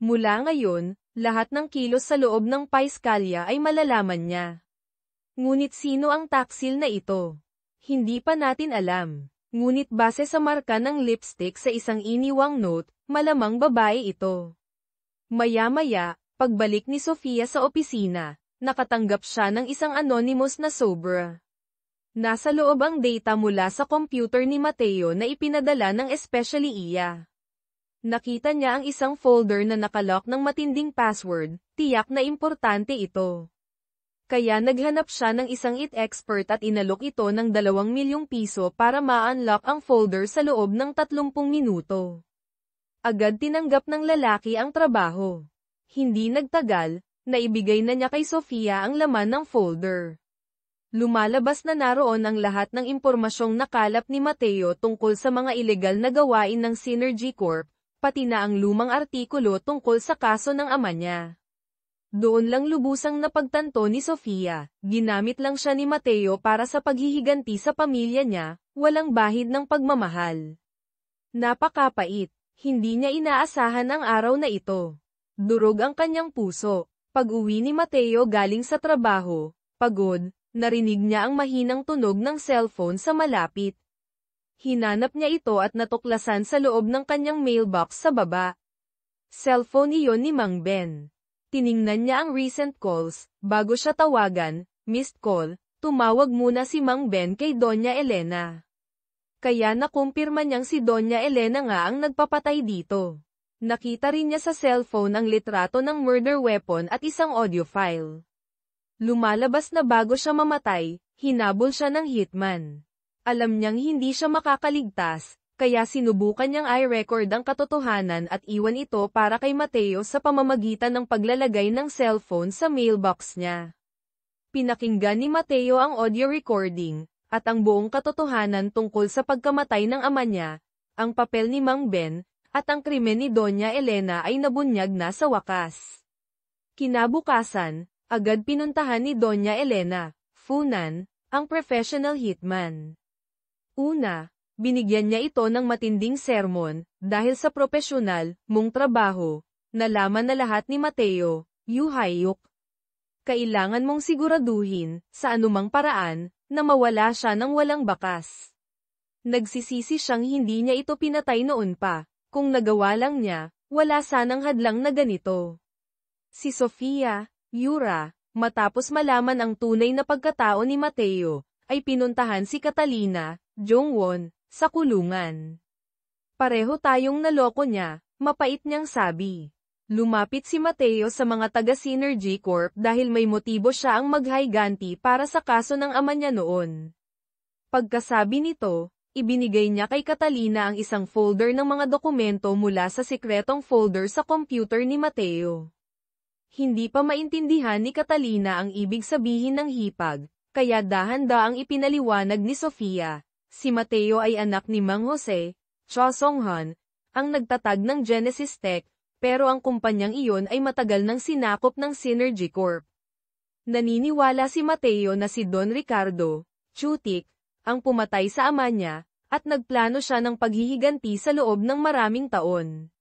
Speaker 1: Mula ngayon, lahat ng kilos sa loob ng paiskalya ay malalaman niya. Ngunit sino ang taksil na ito? Hindi pa natin alam. Ngunit base sa marka ng lipstick sa isang iniwang note, malamang babae ito. Maya-maya, pagbalik ni Sofia sa opisina, nakatanggap siya ng isang anonymous na sobra. Nasa loob ang data mula sa computer ni Mateo na ipinadala ng especially iya. Nakita niya ang isang folder na nakalock ng matinding password, tiyak na importante ito. Kaya naghanap siya ng isang IT expert at inalok ito ng 2 milyong piso para ma-unlock ang folder sa loob ng 30 minuto. Agad tinanggap ng lalaki ang trabaho. Hindi nagtagal, naibigay na niya kay Sofia ang laman ng folder. Lumalabas na naroon ang lahat ng impormasyong nakalap ni Mateo tungkol sa mga ilegal na gawain ng Synergy Corp, pati na ang lumang artikulo tungkol sa kaso ng ama niya. Doon lang lubusang napagtanto ni Sofia, ginamit lang siya ni Mateo para sa paghihiganti sa pamilya niya, walang bahid ng pagmamahal. Napakapait. Hindi niya inaasahan ang araw na ito. Durog ang kanyang puso. Pag-uwi ni Mateo galing sa trabaho, pagod, narinig niya ang mahinang tunog ng cellphone sa malapit. Hinanap niya ito at natuklasan sa loob ng kanyang mailbox sa baba. Cellphone iyon ni Mang Ben. Tiningnan niya ang recent calls, bago siya tawagan, missed call, tumawag muna si Mang Ben kay Doña Elena. Kaya nakumpirma niyang si Doña Elena nga ang nagpapatay dito. Nakita rin niya sa cellphone ang litrato ng murder weapon at isang audio file. Lumalabas na bago siya mamatay, hinabol siya ng hitman. Alam niyang hindi siya makakaligtas, kaya sinubukan niyang i-record ang katotohanan at iwan ito para kay Mateo sa pamamagitan ng paglalagay ng cellphone sa mailbox niya. Pinakinggan ni Mateo ang audio recording, at ang buong katotohanan tungkol sa pagkamatay ng ama niya, ang papel ni Mang Ben, at ang krimen ni Doña Elena ay nabunyag na sa wakas. Kinabukasan, agad pinuntahan ni Doña Elena, Funan, ang professional hitman. Una, binigyan niya ito ng matinding sermon, dahil sa propesyonal mong trabaho, nalaman na lahat ni Mateo, Yuhayuk. Kailangan mong siguraduhin, sa anumang paraan, na mawala siya ng walang bakas. Nagsisisi siyang hindi niya ito pinatay noon pa, kung nagawa lang niya, wala sanang hadlang na ganito. Si Sofia, Yura, matapos malaman ang tunay na pagkatao ni Mateo, ay pinuntahan si Catalina, Jongwon, sa kulungan. Pareho tayong naloko niya, mapait niyang sabi. Lumapit si Mateo sa mga taga-Synergy Corp dahil may motibo siya ang maghiganti para sa kaso ng ama niya noon. Pagkasabi nito, ibinigay niya kay Catalina ang isang folder ng mga dokumento mula sa sikretong folder sa computer ni Mateo. Hindi pa maintindihan ni Catalina ang ibig sabihin ng hipag, kaya dahan-daang ipinaliwanag ni Sofia. Si Mateo ay anak ni Mang Jose, Cho Song-han, ang nagtatag ng Genesis Tech, pero ang kumpanyang iyon ay matagal nang sinakop ng Synergy Corp. Naniniwala si Mateo na si Don Ricardo, Chutik, ang pumatay sa ama niya, at nagplano siya ng paghihiganti sa loob ng maraming taon.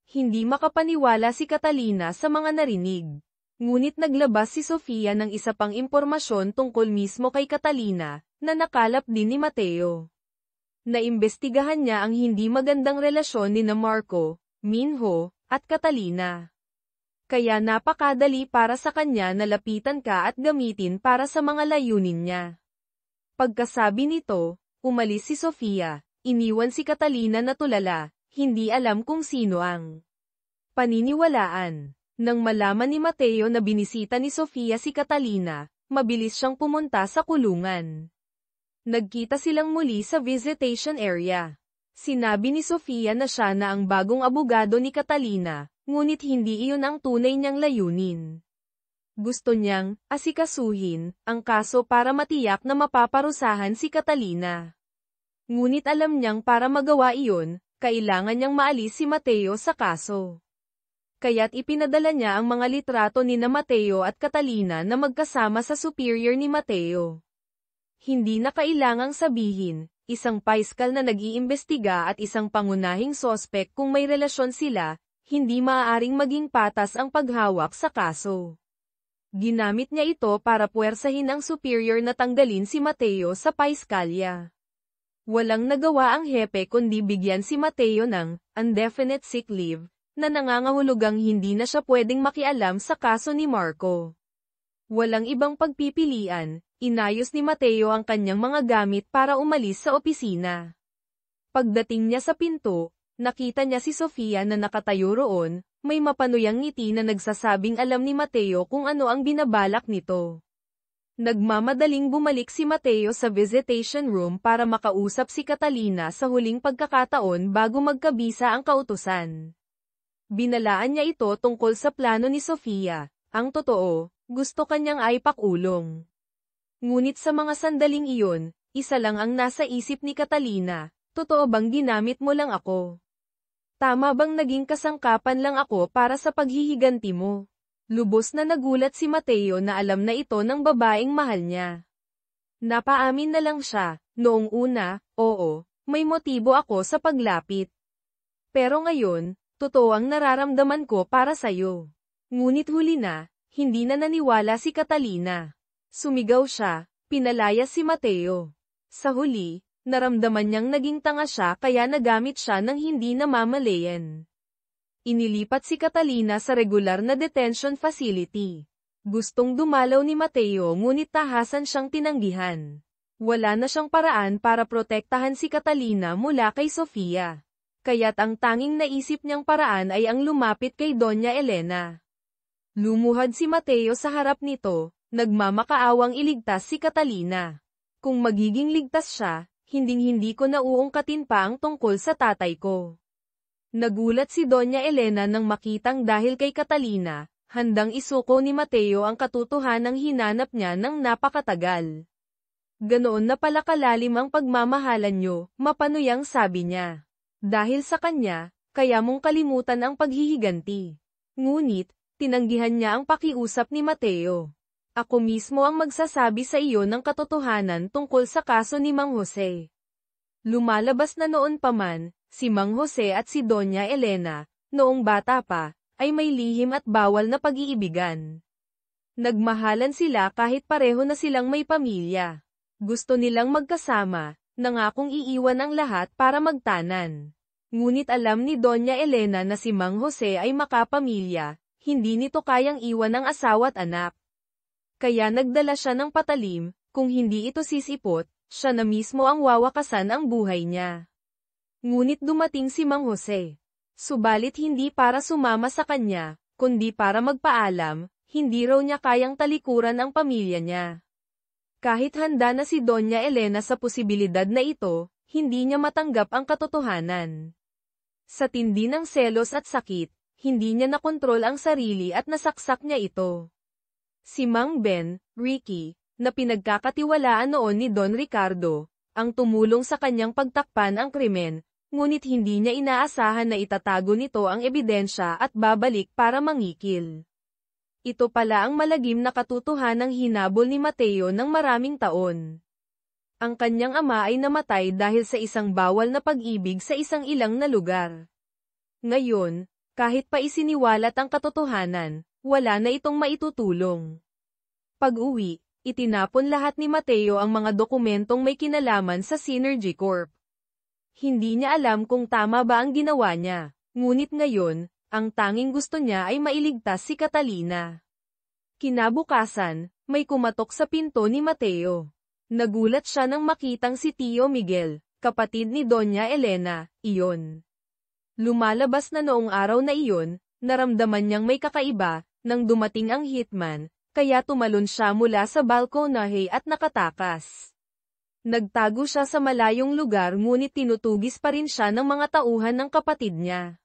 Speaker 1: Hindi makapaniwala si Catalina sa mga narinig. Ngunit naglabas si Sofia ng isa pang impormasyon tungkol mismo kay Catalina, na nakalap din ni Mateo. Naimbestigahan niya ang hindi magandang relasyon ni Marco, Minho, at Catalina. Kaya napakadali para sa kanya na lapitan ka at gamitin para sa mga layunin niya. Pagkasabi nito, umalis si Sofia, iniwan si Catalina na tulala, hindi alam kung sino ang paniniwalaan. Nang malaman ni Mateo na binisita ni Sofia si Catalina, mabilis siyang pumunta sa kulungan. Nagkita silang muli sa visitation area. Sinabi ni Sofia na siya na ang bagong abogado ni Catalina, ngunit hindi iyon ang tunay niyang layunin. Gusto niyang asikasuhin ang kaso para matiyak na mapaparusahan si Catalina. Ngunit alam niyang para magawa iyon, kailangan niyang maalis si Mateo sa kaso. Kaya't ipinadala niya ang mga litrato ni Mateo at Catalina na magkasama sa superior ni Mateo. Hindi na kailangang sabihin, isang paiskal na nag-iimbestiga at isang pangunahing sospek kung may relasyon sila, hindi maaaring maging patas ang paghawak sa kaso. Ginamit niya ito para puwersahin ang superior na tanggalin si Mateo sa paiskalya. Walang nagawa ang hepe kundi bigyan si Mateo ng indefinite sick leave, na nangangahulugang hindi na siya pwedeng makialam sa kaso ni Marco. Walang ibang pagpipilian, inayos ni Mateo ang kanyang mga gamit para umalis sa opisina. Pagdating niya sa pinto, Nakita niya si Sofia na nakatayo roon, may mapanuyang ngiti na nagsasabing alam ni Mateo kung ano ang binabalak nito. Nagmamadaling bumalik si Mateo sa visitation room para makausap si Catalina sa huling pagkakataon bago magkabisa ang kautusan. Binalaan niya ito tungkol sa plano ni Sofia. Ang totoo, gusto kanyang ay pakulong. Ngunit sa mga sandaling iyon, isa lang ang nasa isip ni Catalina, totoo bang ginamit mo lang ako? Tama bang naging kasangkapan lang ako para sa paghihiganti mo? Lubos na nagulat si Mateo na alam na ito ng babaeng mahal niya. Napaamin na lang siya, noong una, oo, may motibo ako sa paglapit. Pero ngayon, totoo ang nararamdaman ko para sa'yo. Ngunit huli na, hindi na naniwala si Catalina. Sumigaw siya, pinalayas si Mateo. Sa huli, naramdaman niyang naging tanga siya kaya nagamit siya ng hindi namamalayan. Inilipat si Catalina sa regular na detention facility. Gustong dumalaw ni Mateo ngunit tahasan siyang tinanggihan. Wala na siyang paraan para protektahan si Catalina mula kay Sofia. Kaya't ang tanging naisip niyang paraan ay ang lumapit kay Doña Elena. Lumuhad si Mateo sa harap nito, nagmamakaawang iligtas si Catalina. Kung magiging ligtas siya, hinding-hindi ko nauungkatin pa ang tungkol sa tatay ko. Nagulat si Doña Elena nang makitang dahil kay Catalina, handang isuko ni Mateo ang katotohanang hinanap niya ng napakatagal. Ganoon na pala kalalim ang pagmamahalan niyo, mapanuyang sabi niya. Dahil sa kanya, kaya mong kalimutan ang paghihiganti. Ngunit, tinanggihan niya ang pakiusap ni Mateo. Ako mismo ang magsasabi sa iyo ng katotohanan tungkol sa kaso ni Mang Jose. Lumalabas na noon pa man, si Mang Jose at si Doña Elena, noong bata pa, ay may lihim at bawal na pag-iibigan. Nagmahalan sila kahit pareho na silang may pamilya. Gusto nilang magkasama, nangakong iiwan ang lahat para magtanan. Ngunit alam ni Doña Elena na si Mang Jose ay makapamilya, hindi nito kayang iwan ang asawa at anak. Kaya nagdala siya ng patalim, kung hindi ito sisipot, siya na mismo ang wawakasan ang buhay niya. Ngunit dumating si Mang Jose. Subalit hindi para sumama sa kanya, kundi para magpaalam, hindi raw niya kayang talikuran ang pamilya niya. Kahit handa na si Doña Elena sa posibilidad na ito, hindi niya matanggap ang katotohanan. Sa tindi ng selos at sakit, hindi niya nakontrol ang sarili at nasaksak niya ito. Si Mang Ben, Ricky, na pinagkakatiwalaan noon ni Don Ricardo, ang tumulong sa kanyang pagtakpan ang krimen, ngunit hindi niya inaasahan na itatago nito ang ebidensya at babalik para mangikil. Ito pala ang malagim na katotohanang hinabol ni Mateo ng maraming taon. Ang kanyang ama ay namatay dahil sa isang bawal na pag-ibig sa isang ilang na lugar. Ngayon, kahit pa isiniwalat ang katotohanan, wala na itong maitutulong. Pag-uwi, itinapon lahat ni Mateo ang mga dokumentong may kinalaman sa Synergy Corp. Hindi niya alam kung tama ba ang ginawa niya, ngunit ngayon, ang tanging gusto niya ay mailigtas si Catalina. Kinabukasan, may kumatok sa pinto ni Mateo. Nagulat siya nang makitang si Tio Miguel, kapatid ni Doña Elena, iyon. Lumalabas na noong araw na iyon, naramdaman niyang may kakaiba, nang dumating ang hitman, kaya tumalon siya mula sa balkonahe at nakatakas. Nagtago siya sa malayong lugar ngunit tinutugis pa rin siya ng mga tauhan ng kapatid niya.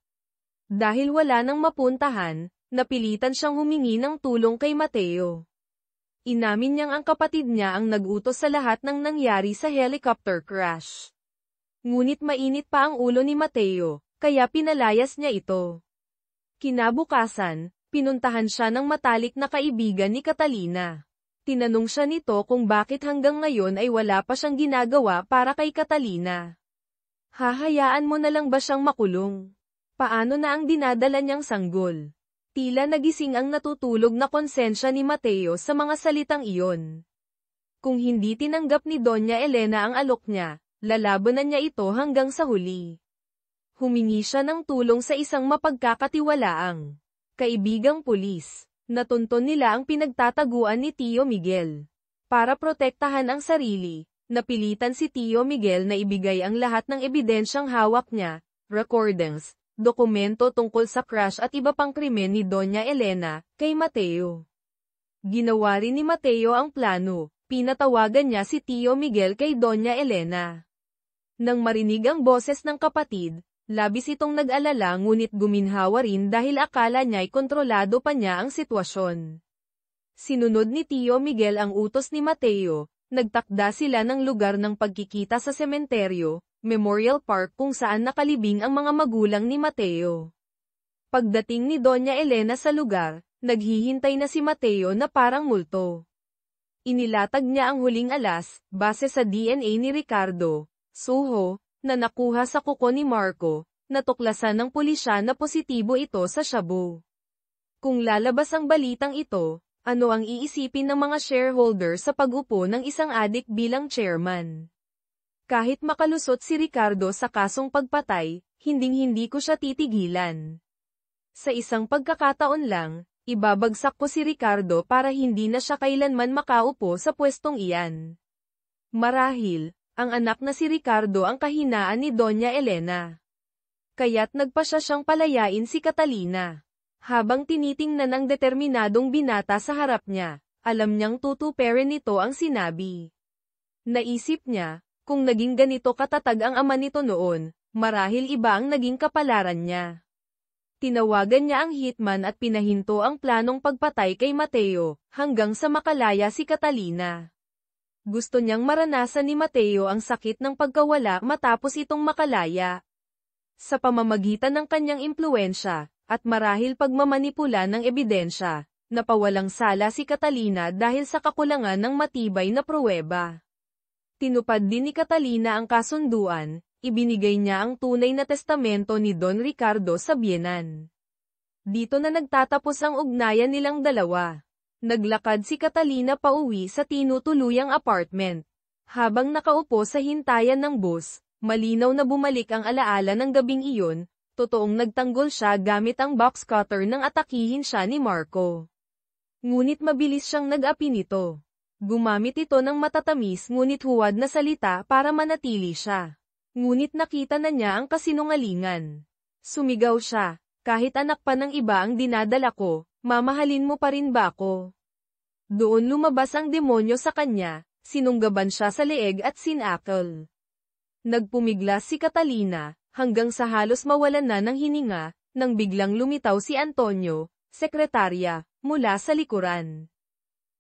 Speaker 1: Dahil wala nang mapuntahan, napilitan siyang humingi ng tulong kay Mateo. Inamin niyang ang kapatid niya ang nag-utos sa lahat ng nangyari sa helicopter crash. Ngunit mainit pa ang ulo ni Mateo, kaya pinalayas niya ito. Kinabukasan, pinuntahan siya ng matalik na kaibigan ni Catalina. Tinanong siya nito kung bakit hanggang ngayon ay wala pa siyang ginagawa para kay Catalina. Hahayaan mo na lang ba siyang makulong? Paano na ang dinadala niyang sanggol? Tila nagising ang natutulog na konsensya ni Mateo sa mga salitang iyon. Kung hindi tinanggap ni Doña Elena ang alok niya, lalabanan niya ito hanggang sa huli. Humingi siya ng tulong sa isang mapagkakatiwalaang kaibigang pulis. Natunton nila ang pinagtataguan ni Tio Miguel. Para protektahan ang sarili, napilitan si Tio Miguel na ibigay ang lahat ng ebidensyang hawak niya, recordings, dokumento tungkol sa crash at iba pang krimen ni Doña Elena, kay Mateo. Ginawa rin ni Mateo ang plano, pinatawagan niya si Tio Miguel kay Doña Elena. Nang marinig ang boses ng kapatid, labis itong nag-alala ngunit guminhawa rin dahil akala niya'y kontrolado pa niya ang sitwasyon. Sinunod ni Tio Miguel ang utos ni Mateo, nagtakda sila ng lugar ng pagkikita sa sementeryo, Memorial Park kung saan nakalibing ang mga magulang ni Mateo. Pagdating ni Doña Elena sa lugar, naghihintay na si Mateo na parang multo. Inilatag niya ang huling alas, base sa DNA ni Ricardo, Suho, na nakuha sa kuko ni Marco, natuklasan ng pulisya na positibo ito sa shabu. Kung lalabas ang balitang ito, ano ang iisipin ng mga shareholder sa pag-upo ng isang adik bilang chairman? Kahit makalusot si Ricardo sa kasong pagpatay, hinding-hindi ko siya titigilan. Sa isang pagkakataon lang, ibabagsak ko si Ricardo para hindi na siya kailanman makaupo sa pwestong iyan. Marahil, ang anak na si Ricardo ang kahinaan ni Doña Elena. Kaya't nagpasya siyang palayain si Catalina. Habang tinitingnan ang determinadong binata sa harap niya, alam niyang tutuperin nito ang sinabi. Naisip niya, kung naging ganito katatag ang ama nito noon, marahil iba ang naging kapalaran niya. Tinawagan niya ang hitman at pinahinto ang planong pagpatay kay Mateo, hanggang sa makalaya si Catalina. Gusto niyang maranasan ni Mateo ang sakit ng pagkawala matapos itong makalaya. Sa pamamagitan ng kanyang impluwensya, at marahil pagmamanipula ng ebidensya, napawalang sala si Catalina dahil sa kakulangan ng matibay na pruweba. Tinupad din ni Catalina ang kasunduan, ibinigay niya ang tunay na testamento ni Don Ricardo sa biyenan. Dito na nagtatapos ang ugnayan nilang dalawa. Naglakad si Catalina pauwi sa tinutuluyang apartment. Habang nakaupo sa hintayan ng bus, malinaw na bumalik ang alaala ng gabing iyon, totoong nagtanggol siya gamit ang box cutter nang atakihin siya ni Marco. Ngunit mabilis siyang nag-api nito. Gumamit ito ng matatamis ngunit huwad na salita para manatili siya. Ngunit nakita na niya ang kasinungalingan. Sumigaw siya, kahit anak pa ng iba ang dinadala ko, mamahalin mo pa rin ba ako? Doon lumabas ang demonyo sa kanya, sinunggaban siya sa leeg at sinakal. Nagpumiglas si Catalina, hanggang sa halos mawalan na ng hininga, nang biglang lumitaw si Antonio, sekretarya, mula sa likuran.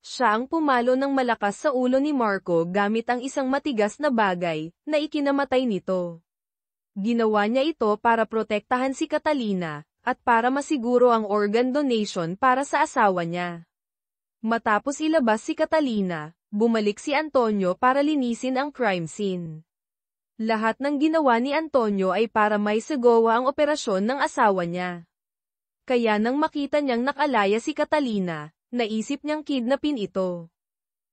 Speaker 1: Siya ang pumalo ng malakas sa ulo ni Marco gamit ang isang matigas na bagay, na ikinamatay nito. Ginawa niya ito para protektahan si Catalina, at para masiguro ang organ donation para sa asawa niya. Matapos ilabas si Catalina, bumalik si Antonio para linisin ang crime scene. Lahat ng ginawa ni Antonio ay para may sagawa ang operasyon ng asawa niya. Kaya nang makita niyang nakalaya si Catalina, naisip niyang kidnapin ito.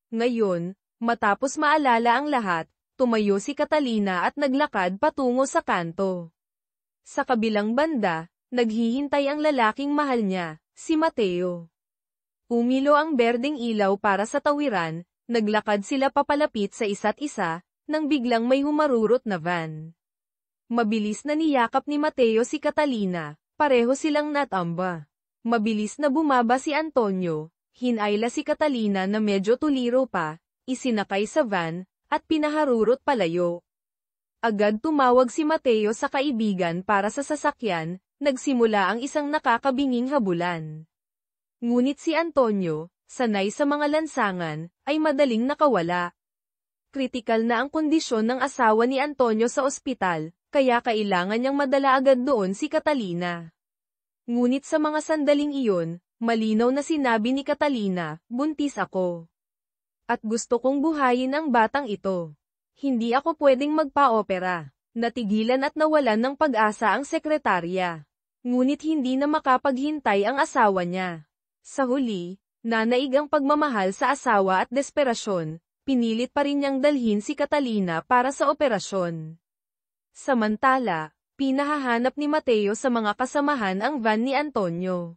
Speaker 1: Ngayon, matapos maalala ang lahat, tumayo si Catalina at naglakad patungo sa kanto. Sa kabilang banda, naghihintay ang lalaking mahal niya, si Mateo. Umilo ang berdeng ilaw para sa tawiran, naglakad sila papalapit sa isa't isa, nang biglang may humarurot na van. Mabilis na niyakap ni Mateo si Catalina, pareho silang natamba. Mabilis na bumaba si Antonio, hinayla si Catalina na medyo tuliro pa, isinakay sa van, at pinaharurot palayo. Agad tumawag si Mateo sa kaibigan para sa sasakyan, nagsimula ang isang nakakabinging habulan. Ngunit si Antonio, sanay sa mga lansangan, ay madaling nakawala. Kritikal na ang kondisyon ng asawa ni Antonio sa ospital, kaya kailangan niyang madala agad doon si Catalina. Ngunit sa mga sandaling iyon, malinaw na sinabi ni Catalina, buntis ako. At gusto kong buhayin ang batang ito. Hindi ako pwedeng magpa-opera. Natigilan at nawalan ng pag-asa ang sekretarya. Ngunit hindi na makapaghintay ang asawa niya. Sa huli, nanaig ang pagmamahal sa asawa at desperasyon. Pinilit pa rin niyang dalhin si Catalina para sa operasyon. Samantala, pinahahanap ni Mateo sa mga kasamahan ang van ni Antonio.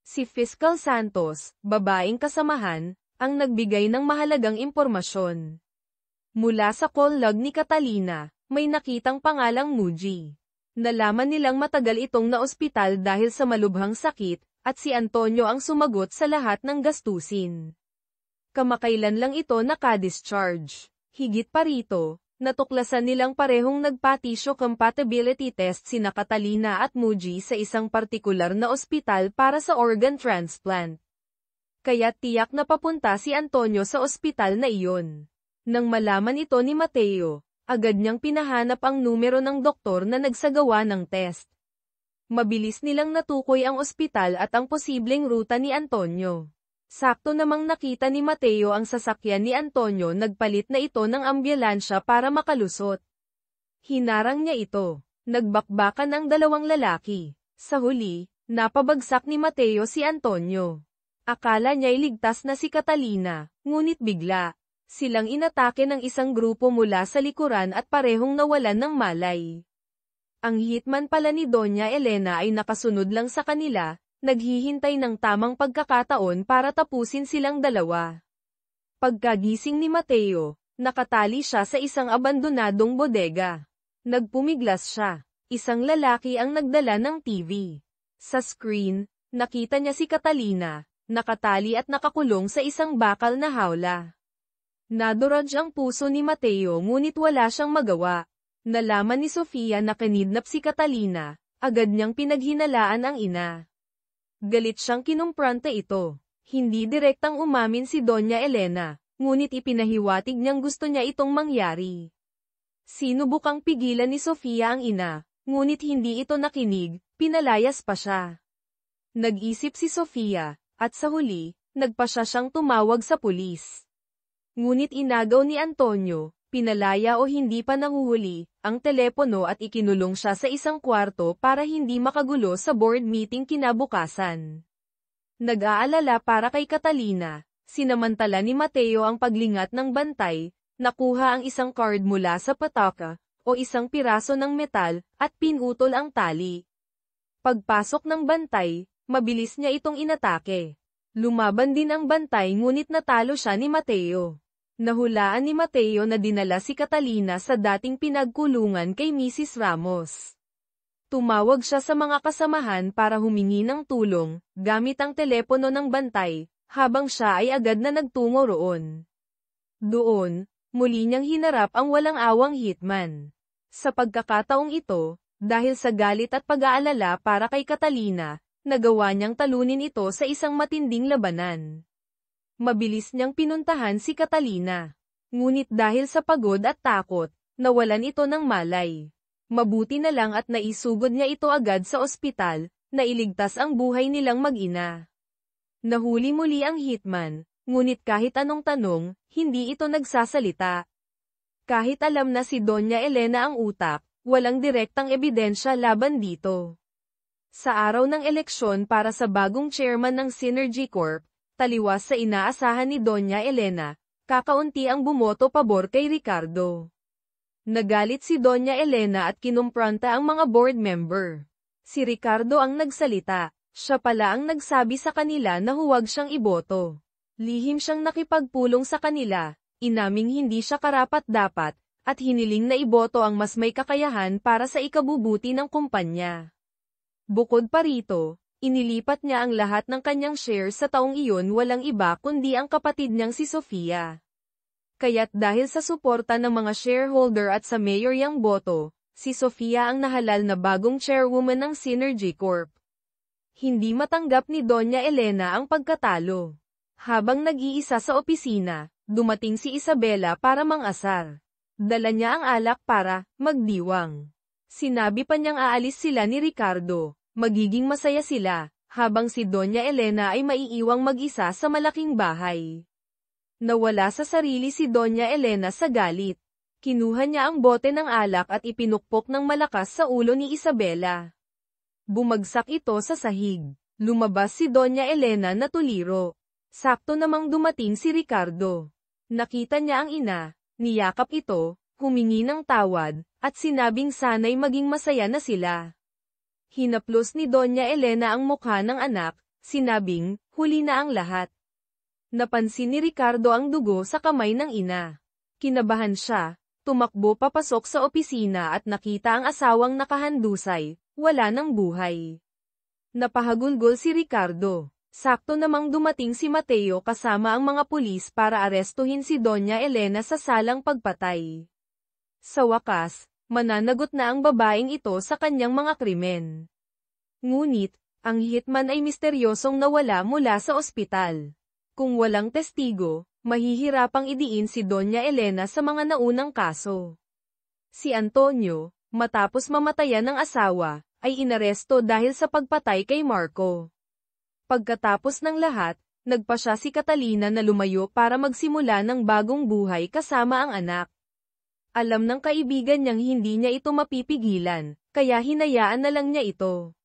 Speaker 1: Si Fiscal Santos, babaeng kasamahan, ang nagbigay ng mahalagang impormasyon. Mula sa call log ni Catalina, may nakitang pangalang Muji. Nalaman nilang matagal itong naospital dahil sa malubhang sakit, at si Antonio ang sumagot sa lahat ng gastusin. Kamakailan lang ito naka-discharge. Higit pa rito, natuklasan nilang parehong nagpa-tissue compatibility test sina Catalina at Muji sa isang partikular na ospital para sa organ transplant. Kaya tiyak na papunta si Antonio sa ospital na iyon. Nang malaman ito ni Mateo, agad niyang pinahanap ang numero ng doktor na nagsagawa ng test. Mabilis nilang natukoy ang ospital at ang posibleng ruta ni Antonio. Sakto namang nakita ni Mateo ang sasakyan ni Antonio, nagpalit na ito ng ambulansya para makalusot. Hinarang niya ito. Nagbakbakan ang dalawang lalaki. Sa huli, napabagsak ni Mateo si Antonio. Akala niya'y ligtas na si Catalina, ngunit bigla silang inatake ng isang grupo mula sa likuran at parehong nawalan ng malay. Ang hitman pala ni Doña Elena ay nakasunod lang sa kanila, naghihintay ng tamang pagkakataon para tapusin silang dalawa. Pagkagising ni Mateo, nakatali siya sa isang abandonadong bodega. Nagpumiglas siya. Isang lalaki ang nagdala ng TV. Sa screen, nakita niya si Catalina, nakatali at nakakulong sa isang bakal na hawla. Nadurog ang puso ni Mateo ngunit wala siyang magawa. Nalaman ni Sofia na kinidnap si Catalina, agad niyang pinaghinalaan ang ina. Galit siyang kinumpronta ito. Hindi direktang umamin si Doña Elena, ngunit ipinahiwatig niyang gusto niya itong mangyari. Sinubukang pigilan ni Sofia ang ina, ngunit hindi ito nakinig, pinalayas pa siya. Nag-isip si Sofia, at sa huli, nagpa siyang tumawag sa pulis. Ngunit inagaw ni Antonio, pinalaya o hindi pa nahuhuli, ang telepono at ikinulong siya sa isang kwarto para hindi makagulo sa board meeting kinabukasan. Nag-aalala para kay Catalina, sinamantala ni Mateo ang paglingat ng bantay, nakuha ang isang card mula sa pataka, o isang piraso ng metal, at pinutol ang tali. Pagpasok ng bantay, mabilis niya itong inatake. Lumaban din ang bantay ngunit natalo siya ni Mateo. Nahulaan ni Mateo na dinala si Catalina sa dating pinagkulungan kay Mrs. Ramos. Tumawag siya sa mga kasamahan para humingi ng tulong, gamit ang telepono ng bantay, habang siya ay agad na nagtungo roon. Doon, muli niyang hinarap ang walang-awang hitman. Sa pagkakataong ito, dahil sa galit at pag-aalala para kay Catalina, nagawa niyang talunin ito sa isang matinding labanan. Mabilis niyang pinuntahan si Catalina. Ngunit dahil sa pagod at takot, nawalan ito ng malay. Mabuti na lang at naisugod niya ito agad sa ospital, na iligtas ang buhay nilang mag-ina. Nahuli muli ang hitman, ngunit kahit anong tanong, hindi ito nagsasalita. Kahit alam na si Doña Elena ang utak, walang direktang ebidensya laban dito. Sa araw ng eleksyon para sa bagong chairman ng Synergy Corp, taliwas sa inaasahan ni Doña Elena, kakaunti ang bumoto pabor kay Ricardo. Nagalit si Doña Elena at kinumpronta ang mga board member. Si Ricardo ang nagsalita, siya pala ang nagsabi sa kanila na huwag siyang iboto. Lihim siyang nakipagpulong sa kanila, inaming hindi siya karapat-dapat, at hiniling na iboto ang mas may kakayahan para sa ikabubuti ng kumpanya. Bukod pa rito, inilipat niya ang lahat ng kanyang shares sa taong iyon, walang iba kundi ang kapatid niyang si Sofia. Kaya't dahil sa suporta ng mga shareholder at sa mayor yang boto, si Sofia ang nahalal na bagong chairwoman ng Synergy Corp. Hindi matanggap ni Doña Elena ang pagkatalo. Habang nag-iisa sa opisina, dumating si Isabela para mang-asar. Dala niya ang alak para magdiwang. Sinabi pa niyang aalis sila ni Ricardo. Magiging masaya sila, habang si Doña Elena ay maiiwang mag-isa sa malaking bahay. Nawala sa sarili si Doña Elena sa galit. Kinuha niya ang bote ng alak at ipinukpok ng malakas sa ulo ni Isabela. Bumagsak ito sa sahig. Lumabas si Doña Elena na tuliro. Sakto namang dumating si Ricardo. Nakita niya ang ina, niyakap ito, humingi ng tawad, at sinabing sana'y maging masaya na sila. Hinaplos ni Doña Elena ang mukha ng anak, sinabing, huli na ang lahat. Napansin ni Ricardo ang dugo sa kamay ng ina. Kinabahan siya, Tumakbo papasok sa opisina at nakita ang asawang nakahandusay, wala ng buhay. Napahagulgol si Ricardo. Sakto namang dumating si Mateo kasama ang mga pulis para arestuhin si Doña Elena sa salang pagpatay. Sa wakas, mananagot na ang babaeng ito sa kanyang mga krimen. Ngunit, ang hitman ay misteryosong nawala mula sa ospital. Kung walang testigo, mahihirapang idiin si Doña Elena sa mga naunang kaso. Si Antonio, matapos mamatayan ng asawa, ay inaresto dahil sa pagpatay kay Marco. Pagkatapos ng lahat, nagpa siya si Catalina na lumayo para magsimula ng bagong buhay kasama ang anak. Alam ng kaibigan niyang hindi niya ito mapipigilan, kaya hinayaan na lang niya ito.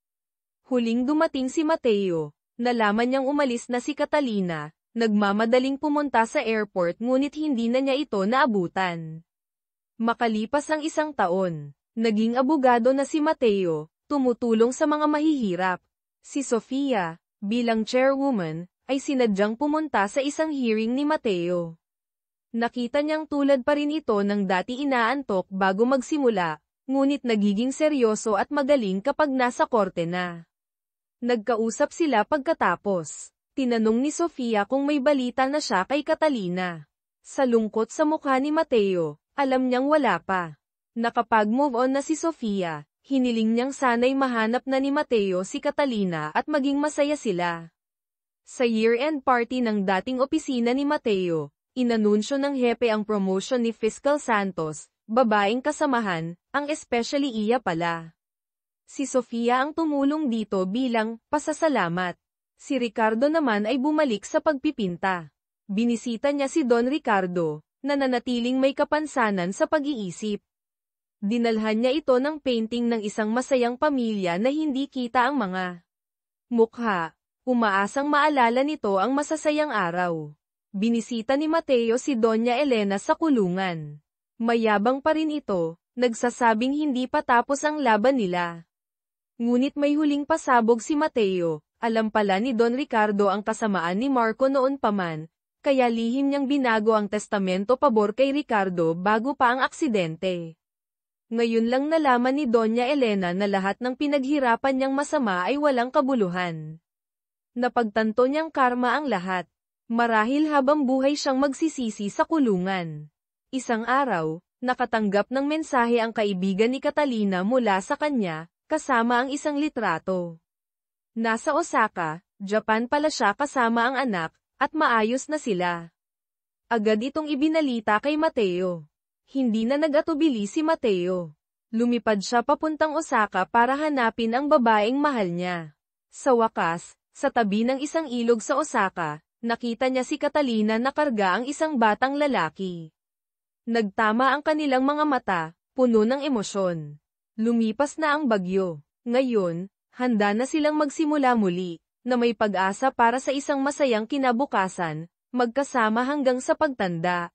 Speaker 1: Huling dumating si Mateo, nalaman niyang umalis na si Catalina, nagmamadaling pumunta sa airport ngunit hindi na niya ito naabutan. Makalipas ang 1 taon, naging abogado na si Mateo, tumutulong sa mga mahihirap. Si Sofia, bilang chairwoman, ay sinadyang pumunta sa isang hearing ni Mateo. Nakita niyang tulad pa rin ito ng dati inaantok bago magsimula, ngunit nagiging seryoso at magaling kapag nasa korte na. Nagkausap sila pagkatapos. Tinanong ni Sofia kung may balita na siya kay Catalina. Sa lungkot sa mukha ni Mateo, alam niyang wala pa. Nakapag-move on na si Sofia. Hiniling niyang sana'y mahanap na ni Mateo si Catalina at maging masaya sila. Sa year-end party ng dating opisina ni Mateo, inanunsyo ng hepe ang promotion ni Fiscal Santos, babaeng kasamahan, ang especially iya pala. Si Sofia ang tumulong dito bilang pasasalamat. Si Ricardo naman ay bumalik sa pagpipinta. Binisita niya si Don Ricardo, na nanatiling may kapansanan sa pag-iisip. Dinalhan niya ito ng painting ng isang masayang pamilya na hindi kita ang mga mukha. Umaasang maalala nito ang masasayang araw. Binisita ni Mateo si Doña Elena sa kulungan. Mayabang pa rin ito, nagsasabing hindi pa tapos ang laban nila. Ngunit may huling pasabog si Mateo, alam pala ni Don Ricardo ang kasamaan ni Marco noon pa man, kaya lihim niyang binago ang testamento pabor kay Ricardo bago pa ang aksidente. Ngayon lang nalaman ni Doña Elena na lahat ng pinaghirapan niyang masama ay walang kabuluhan. Napagtanto niyang karma ang lahat. Marahil habang buhay siyang magsisisi sa kulungan. Isang araw, nakatanggap ng mensahe ang kaibigan ni Catalina mula sa kanya, kasama ang isang litrato. Nasa Osaka, Japan pala siya kasama ang anak, at maayos na sila. Agad itong ibinalita kay Mateo. Hindi na nag-atubili si Mateo. Lumipad siya papuntang Osaka para hanapin ang babaeng mahal niya. Sa wakas, sa tabi ng isang ilog sa Osaka, nakita niya si Catalina na karga ang isang batang lalaki. Nagtama ang kanilang mga mata, puno ng emosyon. Lumipas na ang bagyo. Ngayon, handa na silang magsimula muli, na may pag-asa para sa isang masayang kinabukasan, magkasama hanggang sa pagtanda.